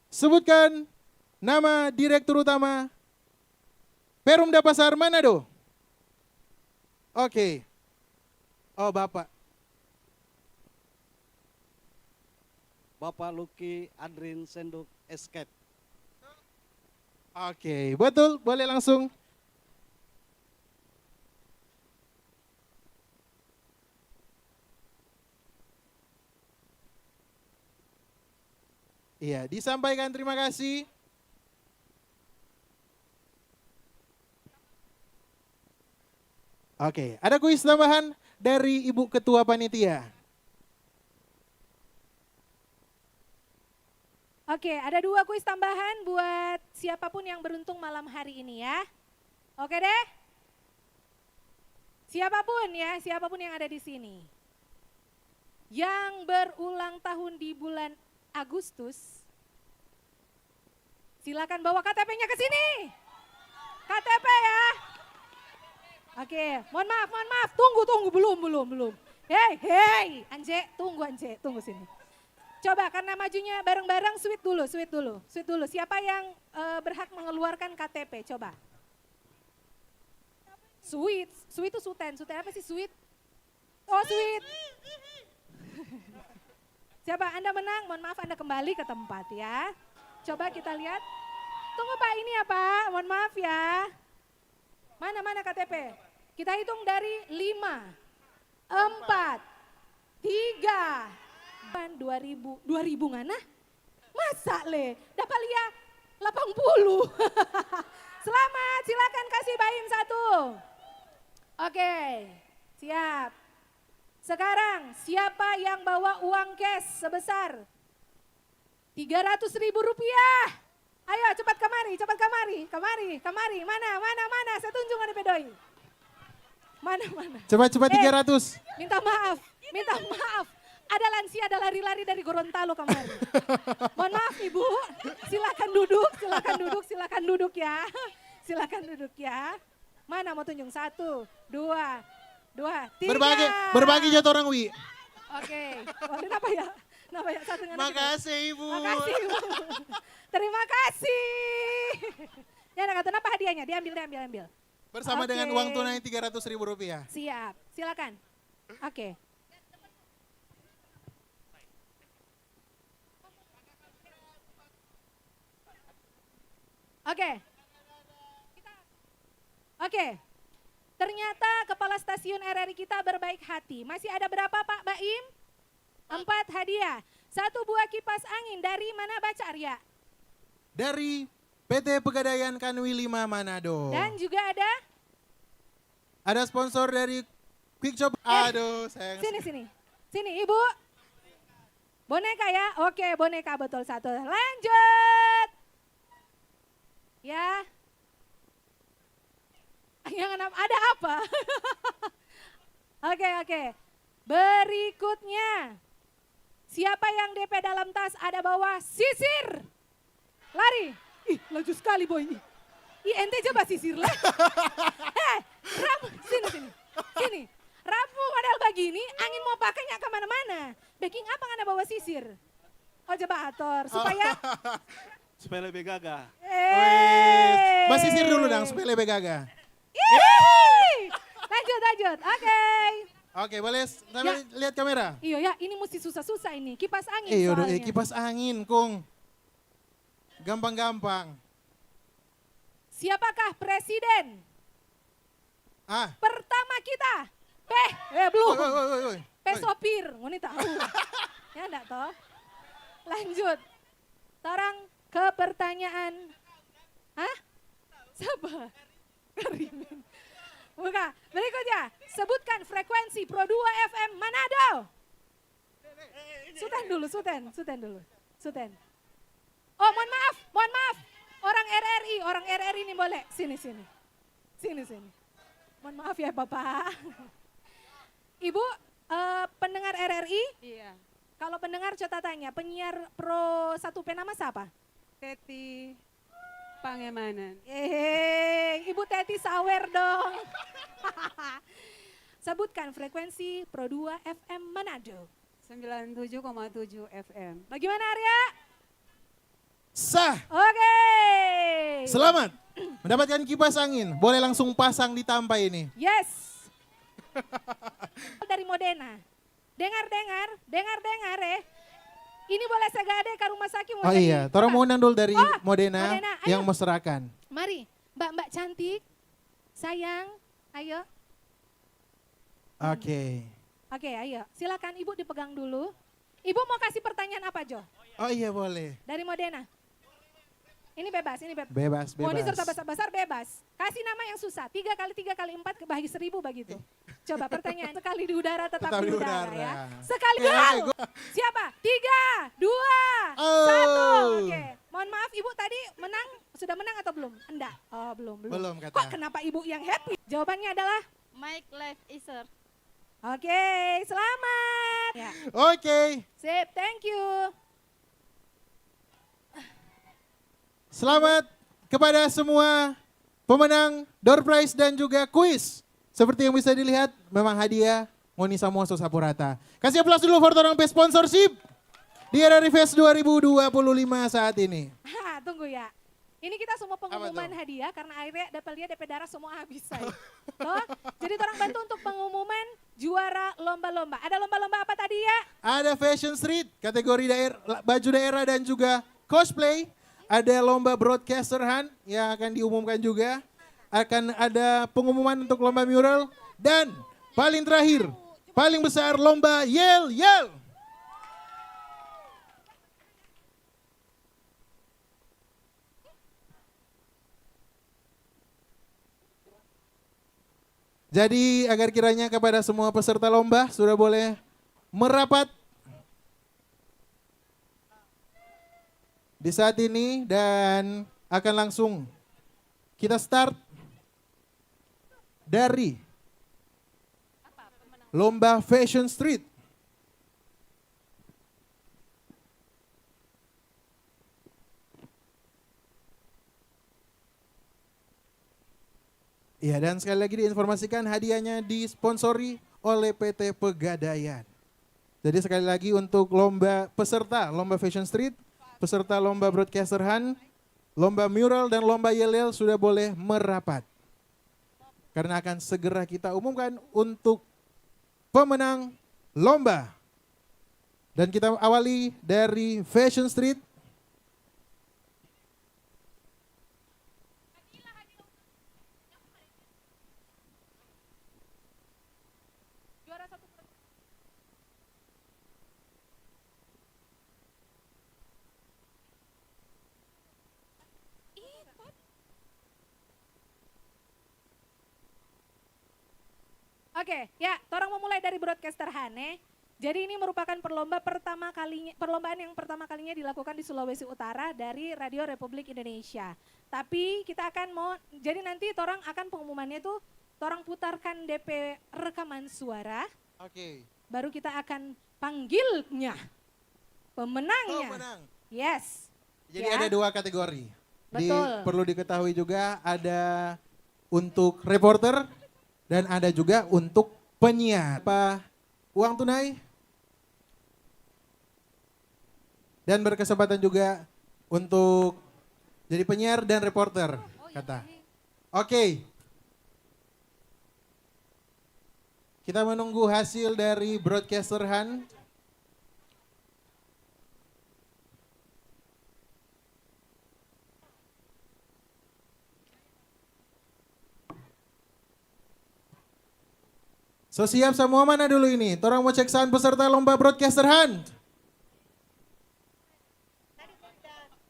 S2: Sebutkan nama Direktur Utama Perumda Pasar Manado. Oke. Oh, Bapak.
S12: Bapak Luki Adrin Senduk Escape.
S2: Oke, betul. Boleh langsung. Iya, disampaikan terima kasih. Oke, ada kuis tambahan dari Ibu Ketua Panitia.
S13: Oke, ada 2 kuis tambahan buat siapapun yang beruntung malam hari ini ya. Oke deh. Siapapun ya, siapapun yang ada di sini. Yang berulang tahun di bulan Agustus, silakan bawa KTP-nya ke sini. KTP ya. Oke, mohon maaf, tunggu, belum. Hei, Anje, tunggu sini. Coba karena majunya bareng-bareng, sweet dulu. Siapa yang berhak mengeluarkan KTP, coba. Sweet itu Suten apa sih sweet? Oh sweet. Siapa Anda menang, mohon maaf Anda kembali ke tempat ya. Coba kita lihat. Tunggu Pak, ini ya Pak, mohon maaf ya. Mana KTP? Kita hitung dari 5, 4, 3, 2000 ngana? Masa le? Dapat lihat 80. Selamat, silakan kasih Baim 1. Oke, siap. Sekarang siapa yang bawa uang cash sebesar 300.000 rupiah? Ayo cepat kemari. Mana? Saya tunjuk ada pedoi. Mana?
S2: Cepat 300.
S13: Minta maaf. Ada lansia, ada lari-lari dari Gorontalo kemarin. Mohon maaf Ibu, silakan duduk ya. Silakan duduk ya. Mana mau tunjuk? 1, 2, 3.
S2: Berbagi jatuh orang Wi.
S13: Oke, kenapa ya? Satu dengan
S2: Makasih Ibu.
S13: Terima kasih. Ya, kenapa hadiahnya? Diambil.
S2: Bersama dengan uang tunai 300.000 rupiah.
S13: Siap, silakan. Oke. Oke. Ternyata kepala stasiun RRI kita berbaik hati. Masih ada berapa Pak Baim? 4 hadiah. 1 buah kipas angin dari mana Baca Arya?
S2: Dari PT Pegadaian Kanwi 5 Manado.
S13: Dan juga ada
S2: sponsor dari Quick Shop. Aduh, sayang.
S13: Sini Ibu. Boneka ya? Oke, boneka betul 1. Lanjut. Ya. Yang ada apa? Oke. Berikutnya. Siapa yang DP dalam tas ada bawa sisir? Lari. Ih, laju sekali boy ini. Ente coba sisir lah. Sini. Rampung model begini, angin mau pakainya kemana-mana. Baking apa Anda bawa sisir? Oh coba atur, supaya
S12: lebih gagah.
S2: Mas sisir dulu dong, supaya lebih gagah.
S13: Lanjut.
S2: Oke, boleh sambil lihat kamera?
S13: Iya ya, ini mesti susah-susah ini. Kipas angin soalnya.
S2: Kipas angin, Kung. Gampang-gampang.
S13: Siapakah presiden? Pertama kita. Belum. Sopir, ngoni tahu. Ya enggak toh? Lanjut. Tarang ke pertanyaan. Sabar. Karimin. Buka. Berikutnya, sebutkan frekuensi Pro 2 FM Manado. Suten dulu. Oh, mohon maaf. Orang RRI ini boleh. Sini. Mohon maaf ya Bapak. Ibu, pendengar RRI?
S8: Iya.
S13: Kalau pendengar catatannya, penyiar Pro 1P nama siapa?
S8: Teti. Pangemanan.
S13: Ibu Teti sawer dong. Sebutkan frekuensi Pro 2 FM Manado.
S8: 97,7 FM.
S13: Bagaimana Arya?
S2: Sah.
S13: Oke.
S2: Selamat mendapatkan kipas angin. Boleh langsung pasang di tampai ini.
S13: Yes. Dari Modena. Dengar Ini boleh segade ke rumah sakit mau
S2: Oh
S13: jadi-
S2: iya, torang mau nandul dari
S13: Modena,
S2: Modena,
S13: ayo.
S2: yang mesrakan.
S13: Mari, Mbak-mbak cantik. Sayang, ayo.
S2: Oke.
S13: Oke, ayo. Silakan Ibu dipegang dulu. Ibu mau kasih pertanyaan apa, Jo?
S2: Oh iya boleh.
S13: Dari Modena. Ini bebas, ini bebas.
S2: Bebas,
S13: Mau ini
S2: bebas.
S13: serta besar-besar bebas. Kasih nama yang susah. 3 kali 3 kali 4 kebagi 1000 begitu. Coba pertanyaan. Sekali di udara tetap
S2: Tetap
S13: di
S2: di
S13: udara
S2: udara.
S13: ya. Sekali
S2: Oke,
S13: go.
S2: oke,
S13: Siapa? 3, 2,
S2: Oh.
S13: 1. Oke. Mohon maaf Ibu tadi menang, sudah menang atau belum? Enggak. Oh, belum.
S2: Belum, kata.
S13: Kok kenapa Ibu yang happy? Jawabannya adalah
S5: Mike Life Iser.
S13: oke, selamat. Ya.
S2: Oke.
S13: Sip, thank you.
S2: Selamat kepada semua pemenang door prize dan juga kuis. Seperti yang bisa dilihat, memang hadiah Ngoni Samuaso Sapurata. Kasih aplaus dulu for orang sponsorship di RRI Fest 2025 saat ini.
S13: Tunggu ya. Ini kita semua pengumuman hadiah karena akhirnya dapat lihat DP darah semua habis saya. Toh? Jadi orang bantu untuk pengumuman juara lomba-lomba. Ada lomba-lomba apa tadi ya?
S2: Ada Fashion Street, kategori baju daerah dan juga cosplay. Ada lomba broadcaster hunt yang akan diumumkan juga. Akan ada pengumuman untuk lomba mural. Dan paling terakhir, paling besar lomba Yel Yel. Jadi agar kiranya kepada semua peserta lomba sudah boleh merapat di saat ini dan akan langsung kita start dari lomba Fashion Street. Ya, dan sekali lagi diinformasikan hadiahnya disponsori oleh PT Pegadaian. Jadi sekali lagi untuk lomba peserta lomba Fashion Street, peserta lomba Broadcaster Hunt, lomba mural dan lomba yel-yel sudah boleh merapat. Karena akan segera kita umumkan untuk pemenang lomba. Dan kita awali dari Fashion Street.
S13: Oke, ya, orang memulai dari broadcaster Hane. Jadi ini merupakan perlombaan yang pertama kalinya dilakukan di Sulawesi Utara dari Radio Republik Indonesia. Tapi kita akan jadi nanti orang akan pengumumannya itu, orang putarkan DP rekaman suara.
S2: Oke.
S13: Baru kita akan panggilnya, pemenangnya.
S2: Pemenang.
S13: Yes.
S2: Jadi
S13: Ya.
S2: ada 2 kategori.
S13: Betul.
S2: Perlu diketahui juga ada untuk reporter dan ada juga untuk penyiar. Apa uang tunai? Dan berkesempatan juga untuk jadi penyiar dan reporter, kata. Oke. Kita menunggu hasil dari broadcaster hunt. So siap semua mana dulu ini? Torang mau cek sound peserta lomba broadcaster hunt.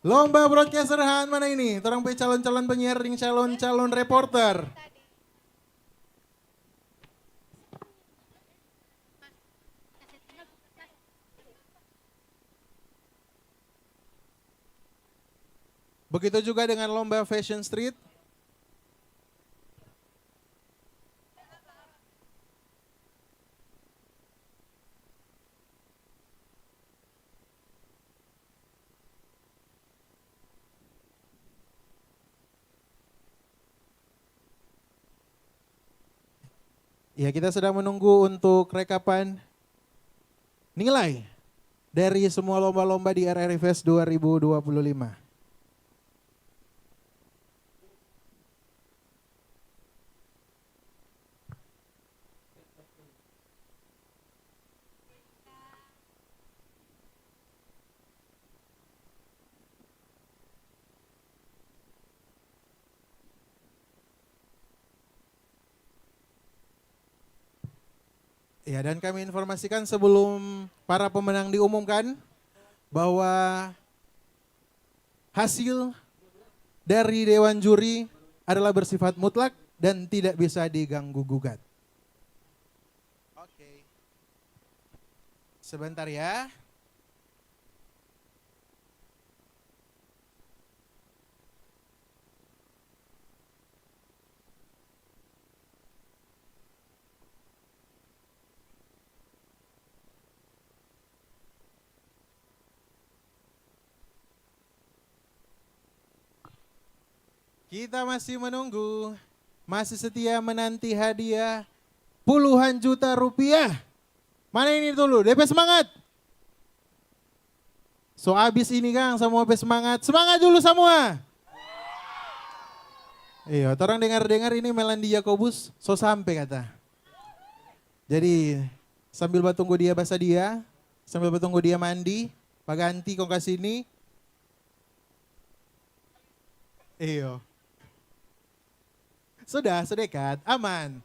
S2: Lomba broadcaster hunt mana ini? Torang pe calon-calon penyiar ring calon-calon reporter. Begitu juga dengan lomba Fashion Street. Ya, kita sedang menunggu untuk rekapan nilai dari semua lomba-lomba di RRI Fest 2025. Ya, dan kami informasikan sebelum para pemenang diumumkan bahwa hasil dari Dewan Juri adalah bersifat mutlak dan tidak bisa diganggu-gugat. Oke. Sebentar ya. Kita masih menunggu, masih setia menanti hadiah puluhan juta rupiah. Mana ini dulu, DP semangat. So abis ini Kang, semua DP semangat. Semangat dulu semua. Iya, orang dengar-dengar ini Melandi Yakobus so sampai kata. Jadi sambil batunggu dia basa dia, sambil batunggu dia mandi, paganti kong kasini. Iyo. Sudah, sedekat, aman.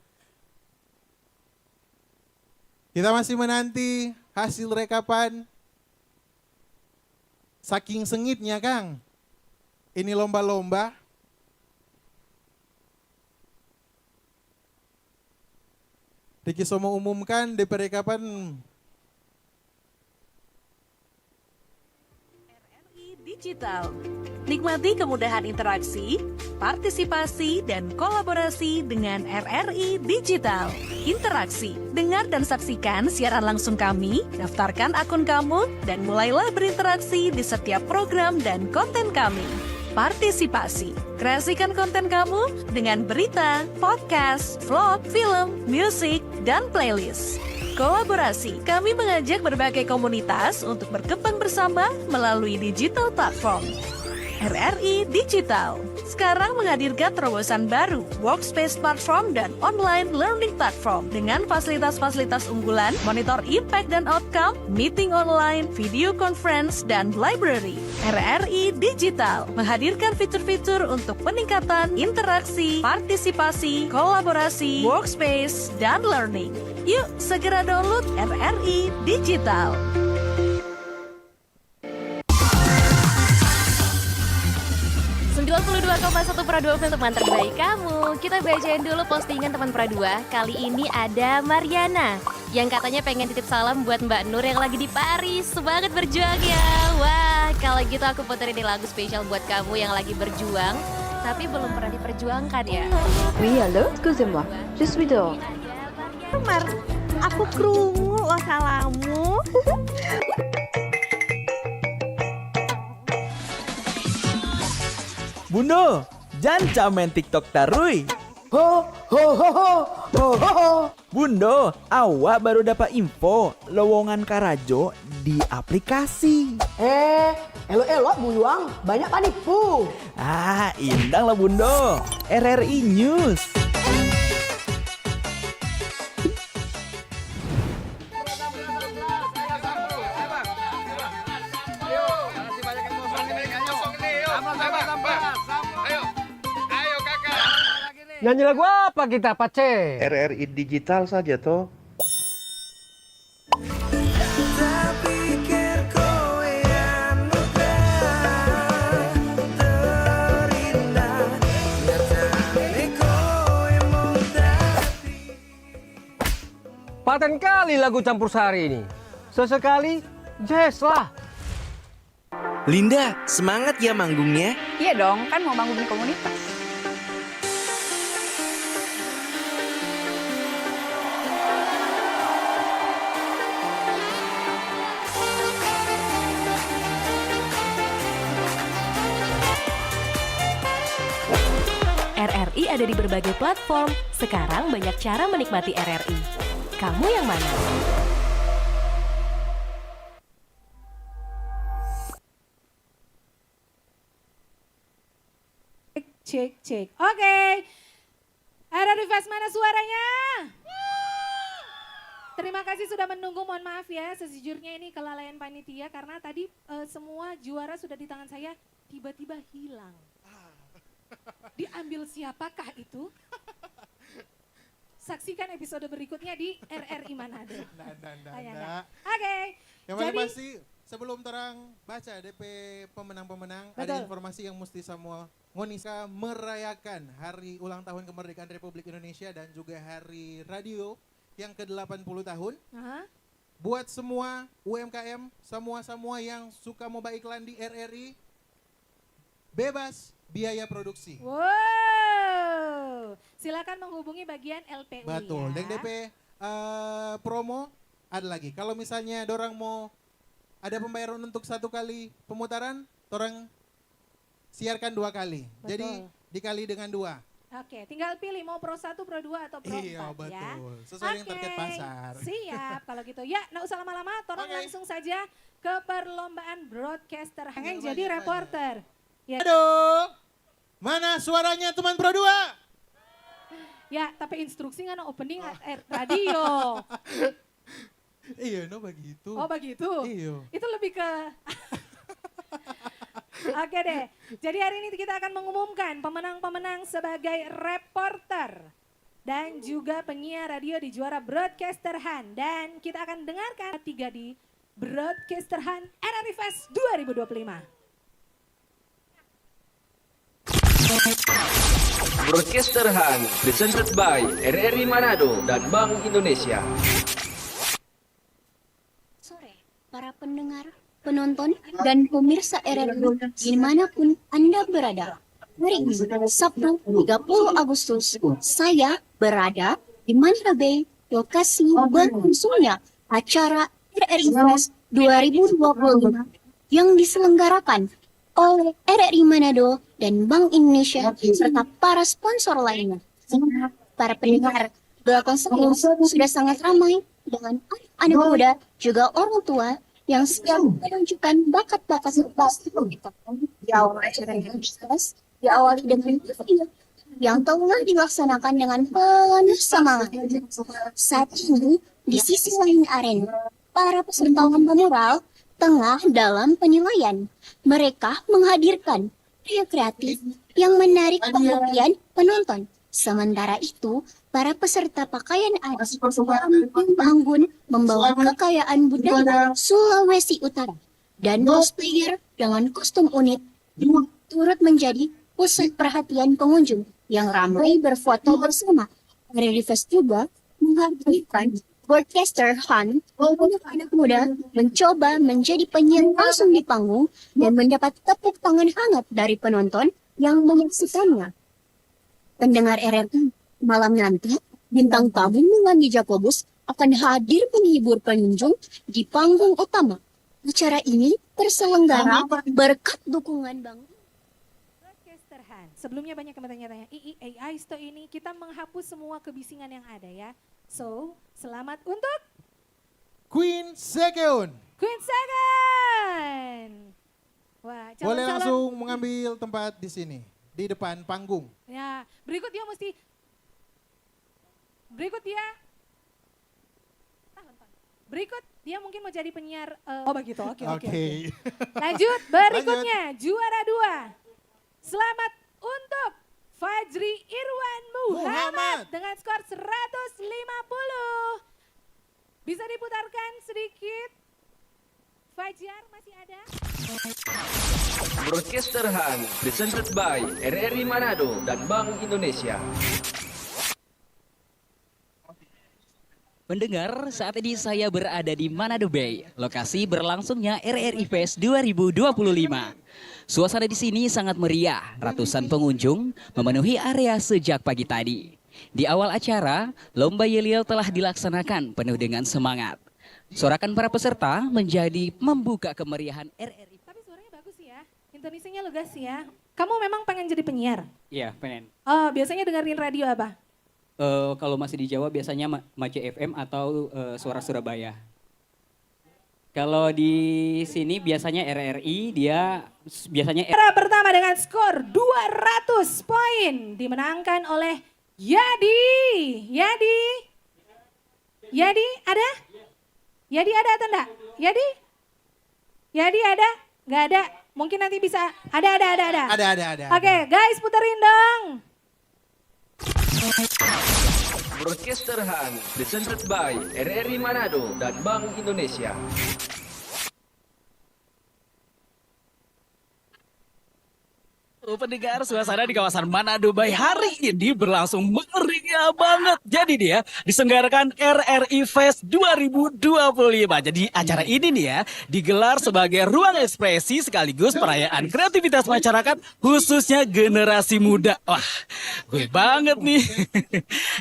S2: Kita masih menanti hasil rekapan. Saking sengitnya Kang, ini lomba-lomba. Diki mau umumkan DP rekapan.
S14: RRI Digital. Nikmati kemudahan interaksi, partisipasi, dan kolaborasi dengan RRI Digital. Interaksi, dengar dan saksikan siaran langsung kami, daftarkan akun kamu, dan mulailah berinteraksi di setiap program dan konten kami. Partisipasi, kreasikan konten kamu dengan berita, podcast, vlog, film, musik, dan playlist. Kolaborasi, kami mengajak berbagai komunitas untuk berkembang bersama melalui digital platform. RRI Digital sekarang menghadirkan terobosan baru, workspace platform dan online learning platform dengan fasilitas-fasilitas unggulan, monitor impact dan outcome, meeting online, video conference, dan library. RRI Digital menghadirkan fitur-fitur untuk peningkatan interaksi, partisipasi, kolaborasi, workspace, dan learning. Yuk segera download RRI Digital.
S5: 92,1 Pro2 FM teman terbaik kamu. Kita bacain dulu postingan teman Pro2. Kali ini ada Mariana yang katanya pengen titip salam buat Mbak Nur yang lagi di Paris. Semangat berjuang ya. Wah, kalau gitu aku puterin ini lagu spesial buat kamu yang lagi berjuang tapi belum pernah diperjuangkan ya.
S15: Oui, halo, excusez-moi. Je suis dehors.
S16: Mar, aku krungu lo salamu.
S17: Bundo, jangan main TikTok tarui.
S18: Ho ho ho ho ho ho ho.
S17: Bundo, awak baru dapat info lowongan Karajo di aplikasi.
S18: Elok-elok buyuang, banyak panipu.
S17: Ah, indang lah Bundo. RRI News.
S18: Nyanyi lagu apa kita, Pace?
S19: RRI Digital saja toh.
S18: Paten kali lagu campur sari ini. Sesekali, jazz lah.
S20: Linda, semangat ya manggungnya.
S6: Iya dong, kan mau manggung di komunitas.
S14: RRI ada di berbagai platform. Sekarang banyak cara menikmati RRI. Kamu yang mana?
S13: Cek. Oke. RRI Fest mana suaranya? Terima kasih sudah menunggu, mohon maaf ya sejujurnya ini kelalaian panitia karena tadi semua juara sudah di tangan saya tiba-tiba hilang. Diambil siapakah itu? Saksikan episode berikutnya di RRI Manado. Oke.
S2: Yang paling pasti sebelum terang baca DP pemenang-pemenang, ada informasi yang mesti semua Ngonisa merayakan hari ulang tahun kemerdekaan Republik Indonesia dan juga hari radio yang ke-80 tahun. Buat semua UMKM, semua yang suka mau iklan di RRI, bebas biaya produksi.
S13: Wow, silakan menghubungi bagian LPU.
S2: Betul,
S13: ya.
S2: dan DP promo ada lagi. Kalau misalnya dorang mau ada pembayaran untuk 1 kali pemutaran, dorang siarkan 2 kali.
S13: Betul.
S2: Jadi dikali dengan 2.
S13: Oke, tinggal pilih mau Pro 1, Pro 2 atau Pro 4
S2: iya, betul.
S13: ya.
S2: Sesuai dengan target pasar.
S13: Siap, kalau gitu. Ya, nggak usah lama-lama, tolong langsung saja ke perlombaan broadcaster. Jangan jadi reporter. Ya.
S2: Aduh, mana suaranya teman Pro 2?
S13: Ya, tapi instruksi nggak opening radio.
S2: Iya, no begitu.
S13: Oh begitu?
S2: Iya.
S13: Itu lebih ke... Oke deh, jadi hari ini kita akan mengumumkan pemenang-pemenang sebagai reporter dan juga penyiar radio di juara Broadcaster Hunt. Dan kita akan dengarkan 3 di Broadcaster Hunt RRI Fest 2025.
S18: Broadcaster Hunt presented by RRI Manado dan Bank Indonesia.
S21: Sore, para pendengar, penonton, dan pemirsa RRI dimanapun Anda berada. Hari ini, Sabtu 30 Agustus, saya berada di Manado Bay, lokasi berlangsungnya acara RRI Fest 2025 yang diselenggarakan oleh RRI Manado dan Bank Indonesia serta para sponsor lainnya. Para pendengar, belakang saya sudah sangat ramai dengan anak muda juga orang tua yang sedang menunjukkan bakat-bakat terbaik kita. Di awal acara yang sukses, diawali dengan video yang telah dilaksanakan dengan penuh semangat. Saat ini, di sisi lain arena, para peserta lomba mural tengah dalam penilaian. Mereka menghadirkan karya kreatif yang menarik perhatian penonton. Sementara itu, para peserta pakaian adat Banggun membawa kekayaan budaya Sulawesi Utara dan cosplayer dengan kostum unik turut menjadi pusat perhatian pengunjung yang ramai berfoto bersama. RRI Fest juga menghadirkan Broadcaster Hunt, anak muda mencoba menjadi penyiar langsung di panggung dan mendapat tepuk tangan hangat dari penonton yang menyaksikannya. Pendengar RRI, malam nanti bintang tamu Melani Jacobus akan hadir menghibur pengunjung di panggung utama. Acara ini terselenggara berkat dukungan Bank.
S13: Broadcaster Hunt. Sebelumnya banyak yang bertanya-tanya, AI Sto ini kita menghapus semua kebisingan yang ada ya. So, selamat untuk
S2: Queen Sekeun.
S13: Queen Sekeun. Wah,
S2: boleh langsung mengambil tempat di sini, di depan panggung.
S13: Ya, berikut dia mungkin mau jadi penyiar. Oh begitu, oke. Lanjut, berikutnya juara 2. Selamat untuk Fajri Irwan Muhammad dengan skor 150. Bisa diputarkan sedikit. Fajar masih ada?
S18: Broadcaster Hunt presented by RRI Manado dan Bank Indonesia.
S22: Pendengar, saat ini saya berada di Manado Bay, lokasi berlangsungnya RRI Fest 2025. Suasana di sini sangat meriah, ratusan pengunjung memenuhi area sejak pagi tadi. Di awal acara, lomba yel-yel telah dilaksanakan penuh dengan semangat. Sorakan para peserta menjadi membuka kemeriahan RRI.
S13: Tapi suaranya bagus ya, intonasinya lugas ya. Kamu memang pengen jadi penyiar?
S22: Iya, pengen.
S13: Oh, biasanya dengerin radio apa?
S22: Kalau masih di Jawa biasanya Mace FM atau Suara Surabaya. Kalau di sini biasanya RRI, dia biasanya...
S13: Era pertama dengan skor 200 poin dimenangkan oleh Yadi. Yadi ada? Yadi ada atau enggak? Yadi ada? Enggak ada? Mungkin nanti bisa. Ada.
S2: Ada.
S13: Oke, guys puterin dong.
S1: Broadcaster Han, presented by RRI Manado dan Bank Indonesia.
S22: Pendengar, suasana di kawasan Manado Bay hari ini berlangsung meriah banget. Jadi dia diselenggarakan RRI Fest 2025. Jadi acara ini nih ya digelar sebagai ruang ekspresi sekaligus perayaan kreativitas masyarakat khususnya generasi muda. Wah, gue banget nih.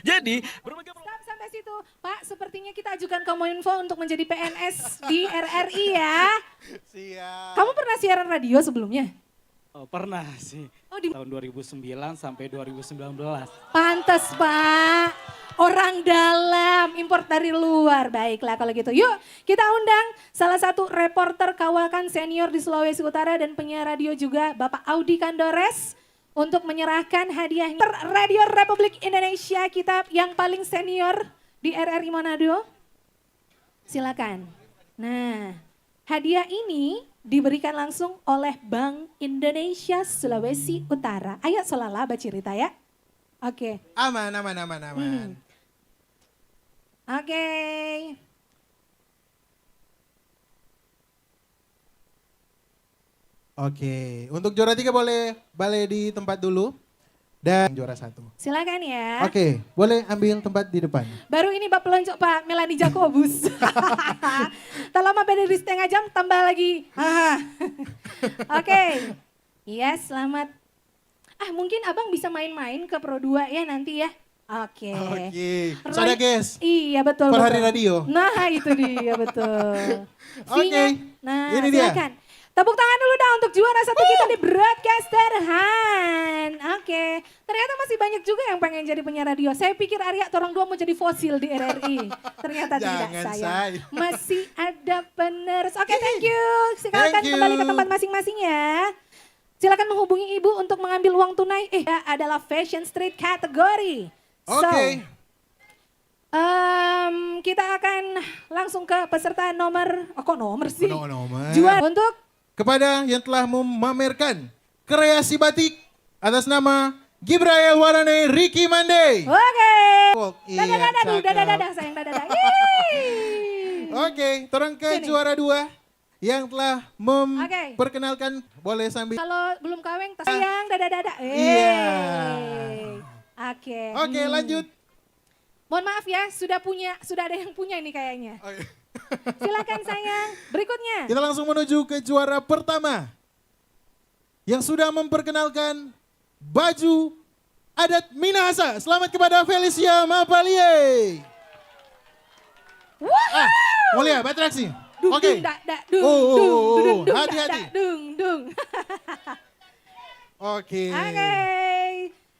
S22: Jadi berbagai...
S13: Sampai situ, Pak, sepertinya kita ajukan Kominfo untuk menjadi PNS di RRI ya.
S2: Siap.
S13: Kamu pernah siaran radio sebelumnya?
S11: Oh, pernah sih. Tahun 2009 sampai 2019.
S13: Pantes Pak, orang dalam, import dari luar. Baiklah kalau gitu. Yuk kita undang salah satu reporter kawakan senior di Sulawesi Utara dan penyiar radio juga, Bapak Audi Kandores. Untuk menyerahkan hadiahnya. Radio Republik Indonesia kita yang paling senior di RRI Manado. Silakan. Nah, hadiah ini diberikan langsung oleh Bank Indonesia Sulawesi Utara. Ayo solala bacirita ya. Oke.
S2: Aman.
S13: Oke.
S2: Oke, untuk juara 3 boleh balik di tempat dulu. Dan juara 1.
S13: Silakan ya.
S2: Oke, boleh ambil tempat di depan.
S13: Baru ini Mbak pelonco Pak Melani Jakobus. Tak lama beda di setengah jam tambah lagi. Oke. Iya selamat. Mungkin abang bisa main-main ke Pro 2 ya nanti ya. Oke.
S2: Sudah guys.
S13: Iya betul.
S2: Per hari radio.
S13: Nah itu dia betul.
S2: Oke.
S13: Nah
S2: ini
S13: silakan.
S2: dia.
S13: Tepuk tangan dulu dah untuk juara 1 kita di Broadcaster Han. Oke, ternyata masih banyak juga yang pengen jadi penyiar radio. Saya pikir Arya orang dua mau jadi fosil di RRI. Ternyata tidak saya. Masih ada penerus. Oke, thank you. Silakan kembali ke tempat masing-masing ya. Silakan menghubungi Ibu untuk mengambil uang tunai. Adalah Fashion Street kategori.
S2: Oke.
S13: Kita akan langsung ke peserta nomor, kok nomor sih?
S2: Nomor.
S13: Juara untuk
S2: kepada yang telah memamerkan kreasi batik atas nama Gibrael Warane Ricky Mande.
S13: Oke.
S2: Dadah
S13: sayang dadah.
S2: Oke, turun ke juara 2 yang telah memperkenalkan. Boleh sambil.
S13: Kalau belum kawin sayang dadah.
S2: Iya.
S13: Oke,
S2: lanjut.
S13: Mohon maaf ya, sudah ada yang punya ini kayaknya. Silakan sayang, berikutnya.
S2: Kita langsung menuju ke juara pertama. Yang sudah memperkenalkan baju adat Minahasa. Selamat kepada Felicia Mapalie. Mulia, beratraksi. Oke. Hati-hati. Oke.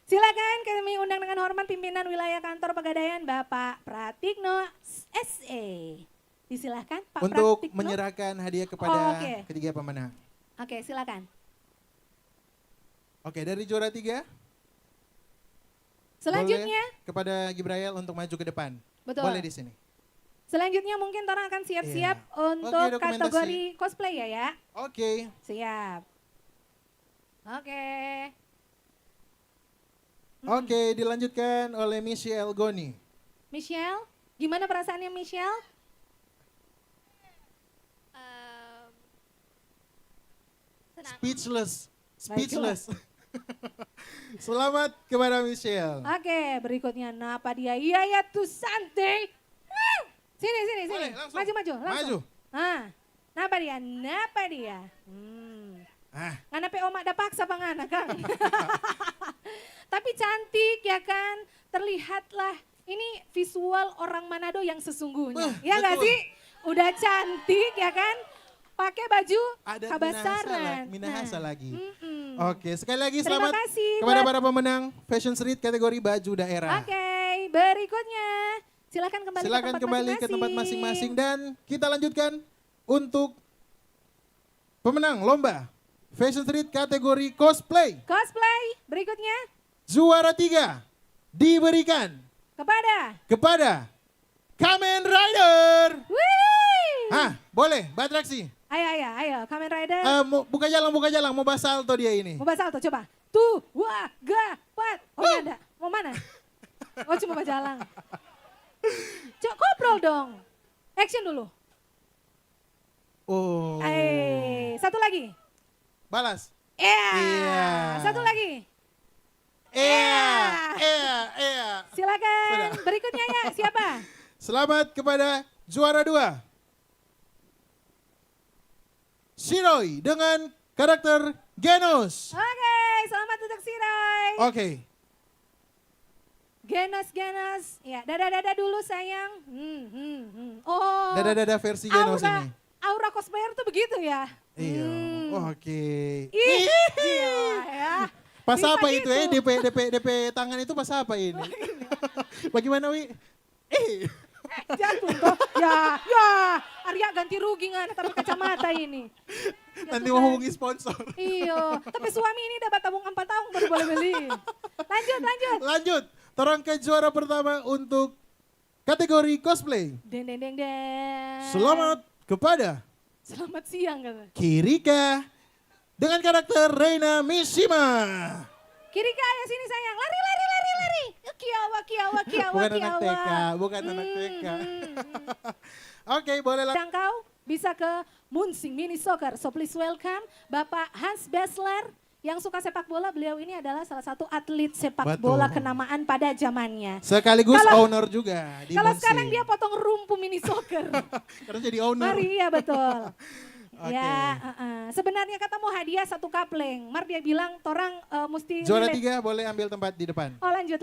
S13: Silakan kami undang dengan hormat pimpinan wilayah kantor Pegadaian Bapak Pratikno SE. Disilahkan Pak
S2: untuk
S13: Pratikno.
S2: Menyerahkan hadiah kepada ketiga pemenang.
S13: Oke, silakan.
S2: Oke, dari juara 3.
S13: Selanjutnya
S2: kepada Gibrael untuk maju ke depan.
S13: Betul.
S2: Boleh di sini.
S13: Selanjutnya mungkin orang akan siap-siap untuk kategori cosplay ya.
S2: Oke.
S13: Siap.
S2: Oke, dilanjutkan oleh Michelle Goni.
S13: Michelle, gimana perasaannya Michelle?
S2: Speechless. Selamat kepada Michelle.
S13: Oke, berikutnya napa dia? Iya tuh Santi. Sini.
S2: Boleh, langsung.
S13: Maju. Napa dia? Ngana pe omak dah paksa pangana Kang. Tapi cantik ya kan? Terlihatlah ini visual orang Manado yang sesungguhnya. Ya nggak sih? Udah cantik ya kan? pakai baju
S2: Ada
S13: Kabasaran.
S2: Minahasa
S13: Nah,
S2: lagi. Oke, sekali lagi
S13: Terima
S2: selamat
S13: kasih
S2: kepada
S13: buat-
S2: para pemenang Fashion Street kategori baju daerah.
S13: Oke, berikutnya silakan kembali
S2: Silakan
S13: ke tempat
S2: kembali ke tempat masing-masing dan kita lanjutkan untuk pemenang lomba Fashion Street kategori cosplay.
S13: Cosplay berikutnya
S2: Juara 3 diberikan kepada Kamen Rider.
S13: Wih!
S2: Hah, boleh, beratraksi.
S13: Ayo, Kamen Rider.
S2: Buka jalan, mau bahas salto dia ini.
S13: Mau bahas salto, coba. Tuh, wah, ga, pat. Oh, nggak ada. Mau mana? Oh, cuma bajalang. Coba koprol dong. Action dulu.
S2: Oh.
S13: Satu lagi.
S2: Balas.
S13: Iya. Satu lagi.
S2: Iya.
S13: Silakan. Berikutnya ya, siapa?
S2: Selamat kepada juara 2. Shiroi dengan karakter Genos.
S13: Oke, selamat untuk Sirai.
S2: Oke.
S13: Genos. Ya, dada dulu sayang. Oh.
S2: Dada versi Genos ini.
S13: Aura cosplayer tuh begitu ya.
S2: Iya. Oke.
S13: Ih, gila ya.
S2: Pas
S13: Bisa
S2: apa
S13: gitu.
S2: itu DP tangan itu pas apa ini? Bagaimana Wi?
S13: Jatuh toh. Ya. Arya ganti rugi nggak tapi kacamata ini.
S2: Nanti mau hubungi sponsor.
S13: Iya, tapi suami ini dapat tabung 4 tahun baru boleh beli.
S2: Lanjut. Torang ke juara pertama untuk kategori cosplay.
S13: Deng.
S2: Selamat kepada
S13: Selamat siang kata.
S2: Kirika dengan karakter Reina Mishima.
S13: Kirika ya sini sayang. Lari. Kiawa.
S2: Bukan anak TK. Oke, boleh lah.
S13: Dan kau bisa ke Munsing Mini Soccer. So please welcome Bapak Hans Bessler yang suka sepak bola. Beliau ini adalah salah satu atlet sepak bola kenamaan pada zamannya.
S2: Sekaligus owner juga di
S13: Kalau
S2: Munsing.
S13: sekarang dia potong rumpu mini soccer.
S2: Karena jadi owner.
S13: Mari, ya betul.
S2: Oke.
S13: Ya, sebenarnya kata mau hadiah 1 kapleng. Mar dia bilang torang mesti
S2: Juara
S13: milih.
S2: 3 boleh ambil tempat di depan.
S13: Oh lanjut.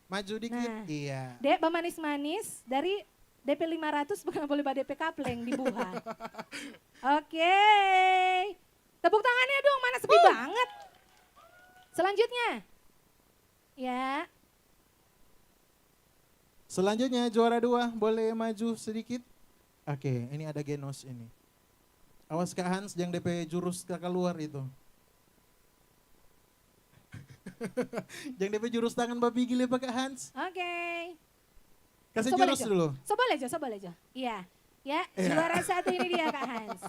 S2: Maju dikit. Iya.
S13: Dek manis-manis dari DP 500 bukan boleh DP kapleng di Buhan. Oke. Tepuk tangannya dong, mana sepi banget. Selanjutnya. Ya.
S2: Selanjutnya juara 2 boleh maju sedikit. Oke, ini ada Genos ini. Awas Kak Hans yang DP jurus kakak luar itu. Yang DP jurus tangan babi gile Pak Kak Hans.
S13: Oke.
S2: Kasih jurus dulu.
S13: Sobo lejo. Iya. Ya, juara 1 ini dia Kak Hans.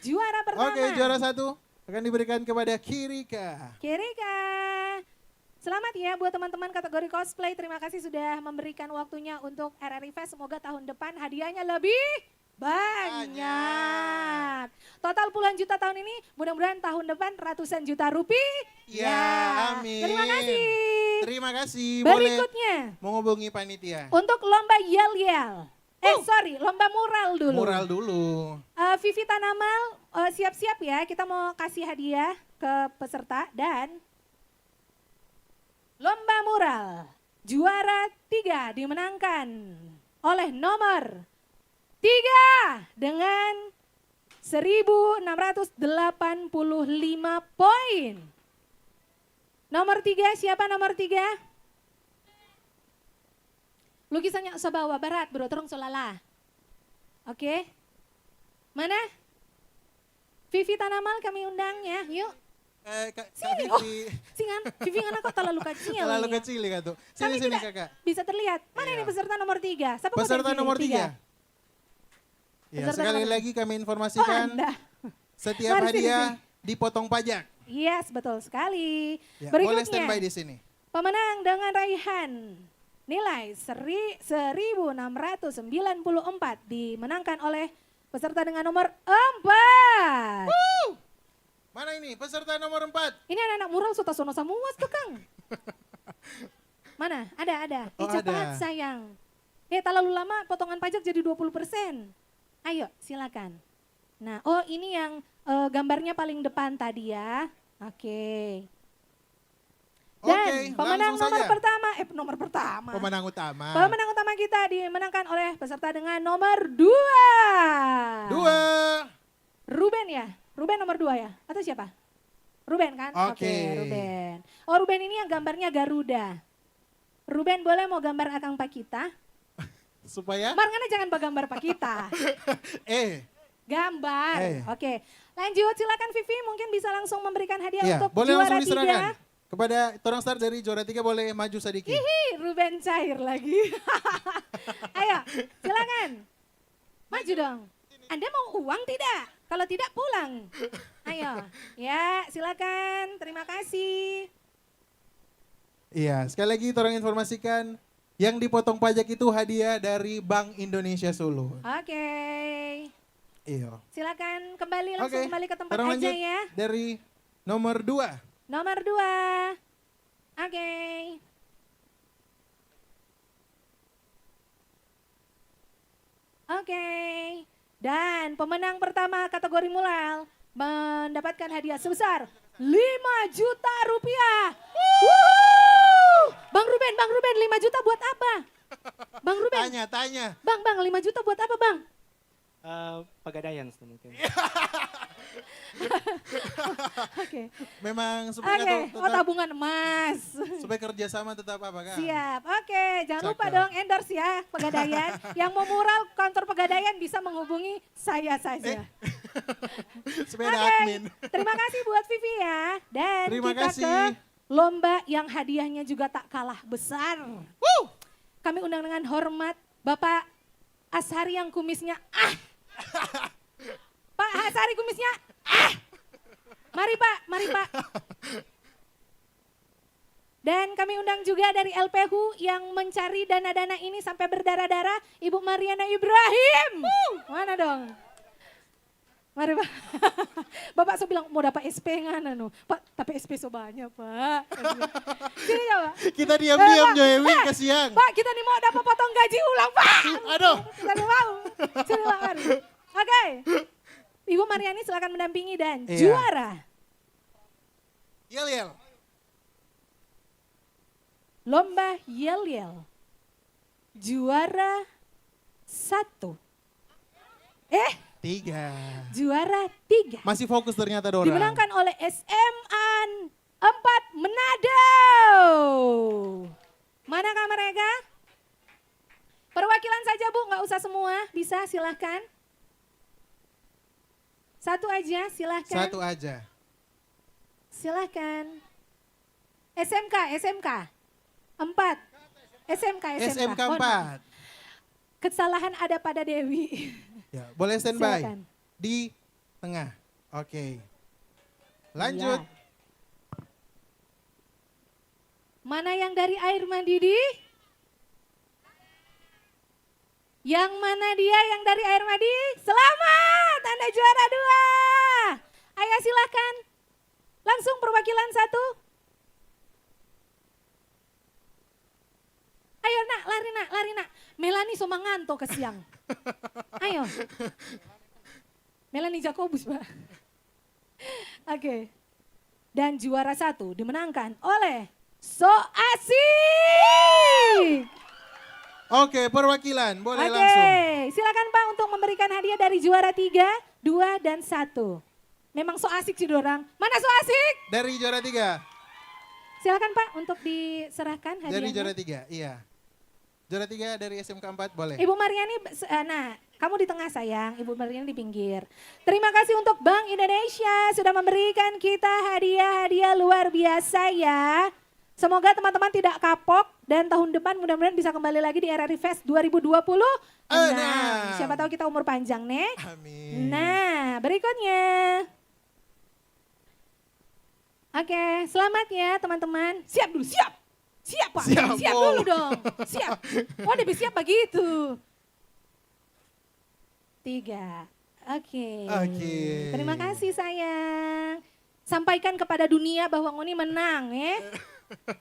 S13: Juara pertama.
S2: Oke, juara 1 akan diberikan kepada Kirika.
S13: Selamat ya buat teman-teman kategori cosplay. Terima kasih sudah memberikan waktunya untuk RRI Fest. Semoga tahun depan hadiahnya lebih banyak. Total puluhan juta tahun ini, mudah-mudahan tahun depan ratusan juta rupiah.
S2: Ya, amin. Terima kasih.
S13: Berikutnya.
S2: Boleh menghubungi panitia.
S13: Untuk lomba yel-yel. Lomba mural dulu. Vivi Tanamal, siap-siap ya. Kita mau kasih hadiah ke peserta dan lomba mural juara 3 dimenangkan oleh nomor 3 dengan 1.685 poin. Nomor 3, siapa nomor 3? Lukisannya sebawa barat bro, terung solala. Oke. Mana? Vivi Tanamal kami undang ya, yuk. Sini, Vivi anak kok terlalu kecil.
S2: Terlalu kecil ya tuh. Sini kakak.
S13: Bisa terlihat. Mana ini peserta nomor 3? Siapa
S2: peserta nomor 3? Ya, sekali lagi kami informasikan setiap hadiah dipotong pajak.
S13: Yes, betul sekali.
S2: Ya,
S13: berikutnya,
S2: boleh standby di sini.
S13: Pemenang dengan raihan nilai 1.694 dimenangkan oleh peserta dengan nomor 4.
S2: Mana ini peserta nomor 4?
S13: Ini anak-anak mural suta sono samuas tuh Kang. Mana? Ada. Cepat sayang. Terlalu lama potongan pajak jadi 20%. Ayo silakan. Nah, ini yang gambarnya paling depan tadi ya. Oke. Dan pemenang nomor pertama.
S2: Pemenang utama.
S13: Pemenang utama kita dimenangkan oleh peserta dengan nomor 2.
S2: 2.
S13: Ruben nomor 2 ya? Atau siapa? Ruben kan?
S2: Oke.
S13: Ruben. Oh Ruben ini yang gambarnya Garuda. Ruben boleh mau gambar akang Pak kita?
S2: Supaya?
S13: Marngana jangan gambar Pak kita. Gambar. Oke. Lanjut silakan Vivi mungkin bisa langsung memberikan hadiah
S2: Iya,
S13: untuk
S2: boleh
S13: juara
S2: langsung diserahkan.
S13: 3.
S2: Kepada orang start dari juara 3 boleh maju sedikit.
S13: Hihi, Ruben cair lagi. Ayo, silakan. Maju dong. Anda mau uang tidak? Kalau tidak pulang. Ayo, ya silakan. Terima kasih.
S2: Iya, sekali lagi tolong informasikan yang dipotong pajak itu hadiah dari Bank Indonesia Solo.
S13: Oke.
S2: Iya.
S13: Silakan langsung kembali ke tempat
S2: sekarang
S13: aja
S2: lanjut
S13: ya.
S2: Dari nomor 2.
S13: Nomor 2. Oke. Oke. Dan pemenang pertama kategori mural mendapatkan hadiah sebesar 5 juta rupiah. Bang Ruben, 5 juta buat apa? Bang Ruben.
S2: Tanya.
S13: Bang, 5 juta buat apa Bang?
S11: Pegadaian mungkin.
S2: Oke. Memang supaya
S13: tabungan emas.
S2: Supaya kerjasama tetap apa kan?
S13: Siap, oke. Jangan lupa dong endorse ya Pegadaian. Yang mau mural kantor Pegadaian bisa menghubungi saya saja.
S2: Supaya ada admin.
S13: Terima kasih buat Vivi ya. Dan
S2: Terima
S13: kita
S2: kasih.
S13: ke lomba yang hadiahnya juga tak kalah besar. Kami undang dengan hormat Bapak Ashari yang kumisnya Pak Ashari kumisnya Mari Pak. Dan kami undang juga dari LPHU yang mencari dana-dana ini sampai berdarah-darah, Ibu Mariana Ibrahim. Mana dong? Mari Pak. Bapak so bilang mau dapat SP ngana no. Pak, tapi SP so banyak Pak. Sini coba.
S2: Kita diam-diam Joewi kesiang.
S13: Pak, kita nih mau dapat potong gaji ulang Pak.
S2: Aduh.
S13: Kita nih mau. Sini Pak, mari. Oke. Ibu Mariani silakan mendampingi dan juara.
S2: Yel.
S13: Lomba yel-yel. Juara 1.
S2: 3.
S13: Juara 3.
S2: Masih fokus ternyata Dora.
S13: Dimenangkan oleh SMA 4 Manado. Manakah mereka? Perwakilan saja Bu, nggak usah semua. Bisa silahkan. Satu aja silahkan.
S2: Satu aja.
S13: Silahkan. SMK 4. SMK.
S2: SMK 4.
S13: Kesalahan ada pada Dewi.
S2: Ya, boleh standby.
S13: Silakan.
S2: Di tengah. Oke. Lanjut.
S13: Ya. Mana yang dari air mandi? Yang mana dia yang dari air mandi? Selamat, Anda juara 2. Ayo silakan. Langsung perwakilan 1. Ayo nak, lari nak. Melani so manganto ke siang. Ayo. Melani Jacobus Pak. Oke. Dan juara 1 dimenangkan oleh So Asik.
S2: Oke, perwakilan boleh
S13: Oke,
S2: langsung.
S13: silakan Pak untuk memberikan hadiah dari juara 3, 2, dan 1. Memang so asik sih dorang. Mana so asik?
S2: Dari juara 3.
S13: Silakan Pak untuk diserahkan hadiahnya.
S2: Dari juara 3, iya. Juara 3 dari SMK 4 boleh.
S13: Ibu Mariani, nah kamu di tengah sayang, Ibu Mariani di pinggir. Terima kasih untuk Bank Indonesia sudah memberikan kita hadiah-hadiah luar biasa ya. Semoga teman-teman tidak kapok dan tahun depan mudah-mudahan bisa kembali lagi di RRI Fest 2020. Nah, siapa tahu kita umur panjang nih.
S2: Amin.
S13: Nah, berikutnya. Oke, selamat ya teman-teman. Siap dulu, siap. Siap Pak, siap dulu dong. Siap. Oh lebih siap begitu. 3. Oke. Terima kasih sayang. Sampaikan kepada dunia bahwa Ngoni menang ya.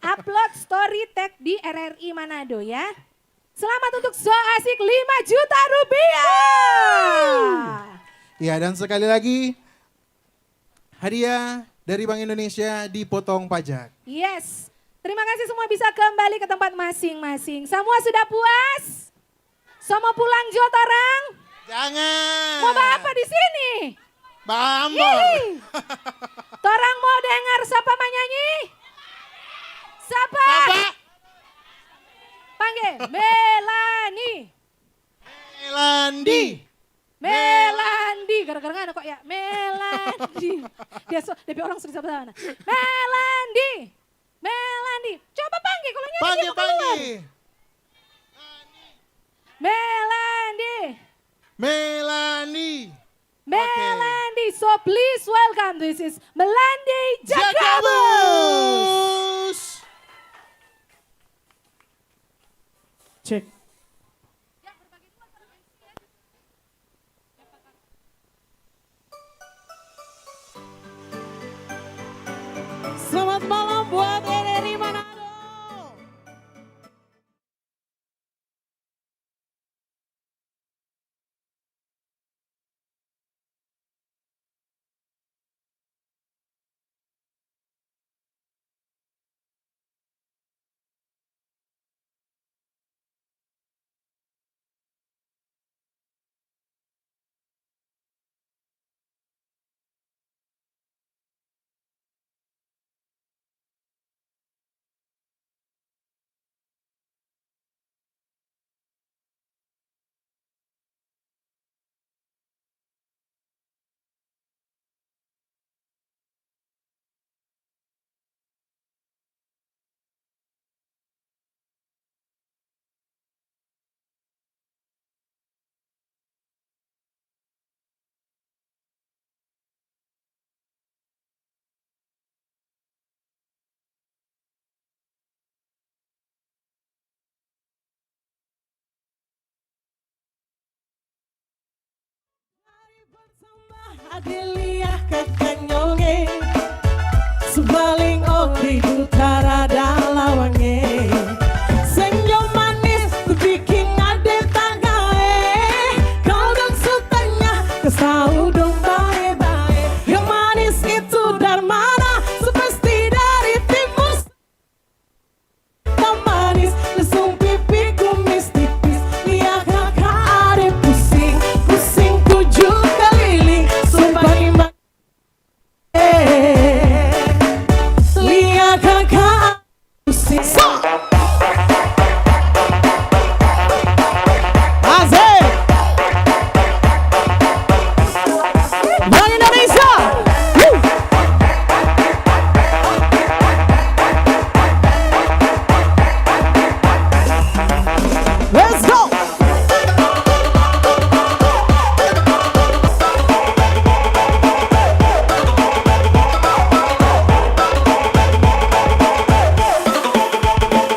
S13: Upload story tag di RRI Manado ya. Selamat untuk So Asik 5 juta rupiah.
S2: Ya, dan sekali lagi hadiah dari Bank Indonesia dipotong pajak.
S13: Yes. Terima kasih semua bisa kembali ke tempat masing-masing. Semua sudah puas? Semua pulang Jotorang?
S2: Jangan.
S13: Mau apa di sini?
S2: Bambor.
S13: Torang mau dengar siapa menyanyi? Siapa? Panggil Melani. Melandi. Gara-gara ngana kok ya? Melandi. Dia orang sudah siapa mana? Melandi. Coba panggil kalau nyanyi dia mau keluar. Melandi. So please welcome. This is Melandi Jakabus.
S2: Cek. Selamat malam buat RRI Manado.
S3: Adelia kakanyonge Sebaling okri utara dalawange Senyum manis bikin ade tagae Kau dan sutanya kesau dong bae-bae Yang manis itu dari mana Sepasti dari timur Tak manis lesung pipi kumis tipis Lihat kakak ade pusing tujuh keliling Sumpah iman lihat kakak pusing Asik Bank Indonesia Let's go.